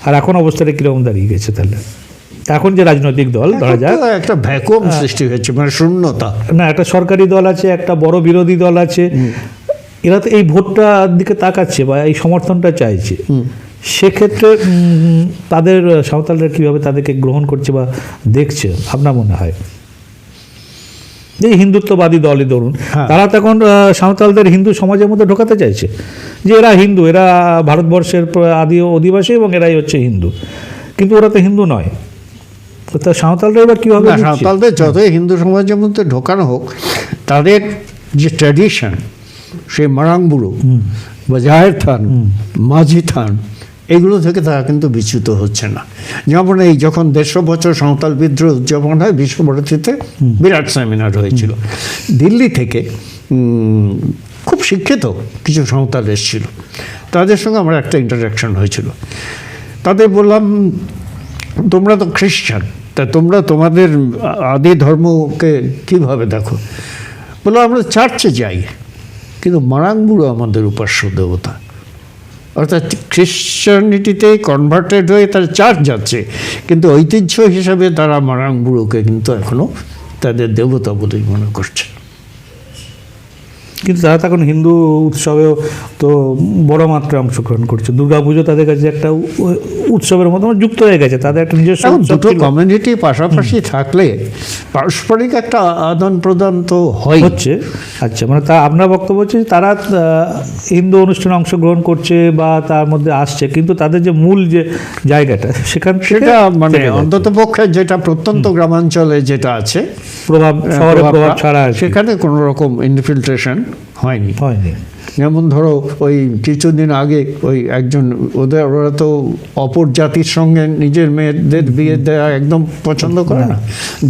আর এখন অবস্থাটা কীরকম দাঁড়িয়ে গেছে তাহলে? এখন যে রাজনৈতিক দল ধরা যায়, একটা ভ্যাকুয়াম সৃষ্টি হয়েছে, মানে শূন্যতা। না, একটা সরকারি দল আছে, একটা বড় বিরোধী দল আছে, এরা তো এই ভোটটার দিকে তাকাচ্ছে বা এই সমর্থনটা চাইছে। সেক্ষেত্রে তাদের সাঁওতালরা কীভাবে তাদেরকে গ্রহণ করছে বা দেখছে আপনার মনে হয়? এই হিন্দুত্ববাদী দলই ধরুন, তারা তখন সাঁওতালদের হিন্দু সমাজের মধ্যে ঢোকাতে চাইছে, যে এরা হিন্দু, এরা ভারতবর্ষের আদি অধিবাসী এবং এরাই হচ্ছে হিন্দু, কিন্তু ওরা তো হিন্দু নয়। তা সাঁওতালরা এবার কীভাবে? সাঁওতালদের যতই হিন্দু সমাজের মধ্যে ঢোকানো হোক, তাদের যে ট্র্যাডিশন, সেই মারাংবুড়ো বা জাহের থান, মাঝি থান, এগুলো থেকে তারা কিন্তু বিচ্যুত হচ্ছে না। যেমন এই যখন 150 বছর সাঁওতাল বিদ্রোহ উদযাপন হয়, বিশ্বভারতীতে বিরাট সেমিনার হয়েছিল, দিল্লি থেকে খুব শিক্ষিত কিছু সাঁওতাল এসেছিল, তাদের সঙ্গে আমার একটা ইন্টারাকশন হয়েছিল। তাদের বললাম, তোমরা তো খ্রিস্টান, তা তোমরা তোমাদের আদি ধর্মকে কীভাবে দেখো? বললো, আমরা চার্চে যাই, কিন্তু মারাংবুড়ো আমাদের উপাস্য দেবতা। অর্থাৎ খ্রিশ্চানিটিতে কনভার্টেড হয়ে তারা চার্চ যাচ্ছে, কিন্তু ঐতিহ্য হিসাবে তারা মারাং বুড়োকে কিন্তু এখনও তাদের দেবতা বলেই মনে করছে। কিন্তু তারা তো এখন হিন্দু উৎসবেও তো বড় মাত্রায় অংশগ্রহণ করছে। দুর্গাপুজো তাদের কাছে একটা উৎসবের মতো যুক্ত হয়ে গেছে, তাদের একটা নিজস্ব এখন উৎসব দুটো ছিল। কমিউনিটি পাশাপাশি থাকলে পারস্পরিক একটা আদান প্রদান তো হয়। হচ্ছে। আচ্ছা, মানে তা আপনার বক্তব্য হচ্ছে যে তারা হিন্দু অনুষ্ঠানে অংশগ্রহণ করছে বা তার মধ্যে আসছে, কিন্তু তাদের যে মূল যে জায়গাটা সেখান থেকে সেটা মানে থেকে যাচ্ছে। অন্তত পক্ষে যেটা প্রত্যন্ত গ্রামাঞ্চলে যেটা আছে প্রভাব শহরের প্রভাব ছাড়া আর কি সেখানে কোনো রকম ইনফিল্ট্রেশন হয়নি। হয়নি। যেমন ধরো ওই কিছুদিন আগে ওই একজন ওরা তো অপর জাতির সঙ্গে নিজের মেয়েদের বিয়ে দেওয়া একদম পছন্দ করে না,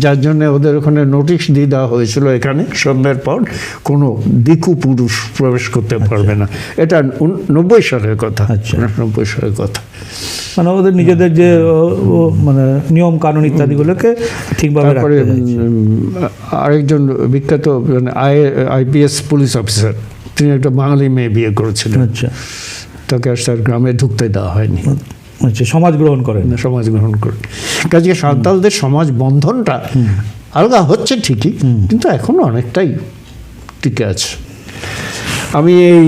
যার জন্য ওদের ওখানে নোটিশ দিয়ে দেওয়া হয়েছিল এখানে সন্ধ্যার পর কোনো দিকু পুরুষ প্রবেশ করতে পারবে না। এটা 90 সালের কথা। আচ্ছা। 90 সালের কথা। মানে ওদের নিজেদের যে মানে নিয়ম কানুন ইত্যাদিগুলোকে ঠিকভাবে তারপরে রাখতে চাইছে। আরেকজন বিখ্যাত আইপিএস পুলিশ অফিসার, তিনি একটা বাঙালি মেয়ে বিয়ে করেছিলেন, আচ্ছা তাকে আর তার গ্রামে ঢুকতে দেওয়া হয়নি, আচ্ছা, সমাজ গ্রহণ করেন। সমাজ গ্রহণ করে। কাজে সাঁওতালদের সমাজ বন্ধনটা আলগা হচ্ছে ঠিকই, কিন্তু এখনো অনেকটাই টিকে আছে। আমি এই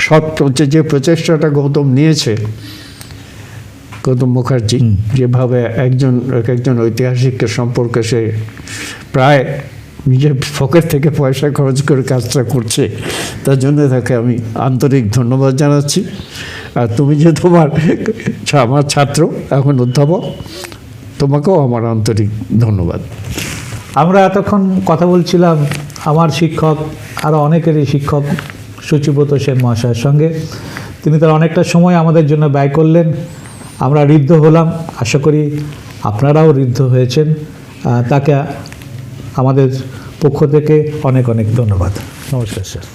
সব যে প্রচেষ্টাটা গৌতম নিয়েছে, গৌতম মুখার্জি যেভাবে একজন ঐতিহাসিককে সম্পর্কে সে প্রায় নিজের পকেট থেকে পয়সা খরচ করে কাজটা করছে, তার জন্য তাকে আমি আন্তরিক ধন্যবাদ জানাচ্ছি। আর তুমি যে আমার ছাত্র, এখন অধ্যাপক, তোমাকেও আমার আন্তরিক ধন্যবাদ। আমরা এতক্ষণ কথা বলছিলাম আমার শিক্ষক, আরও অনেকেরই শিক্ষক সূচিব্রত সেন মহাশয়ের সঙ্গে। তিনি তার অনেকটা সময় আমাদের জন্য ব্যয় করলেন, আমরা ঋদ্ধ হলাম। আশা করি আপনারাও ঋদ্ধ হয়েছেন। তাকে আমাদের পক্ষ থেকে অনেক অনেক ধন্যবাদ। নমস্কার স্যার।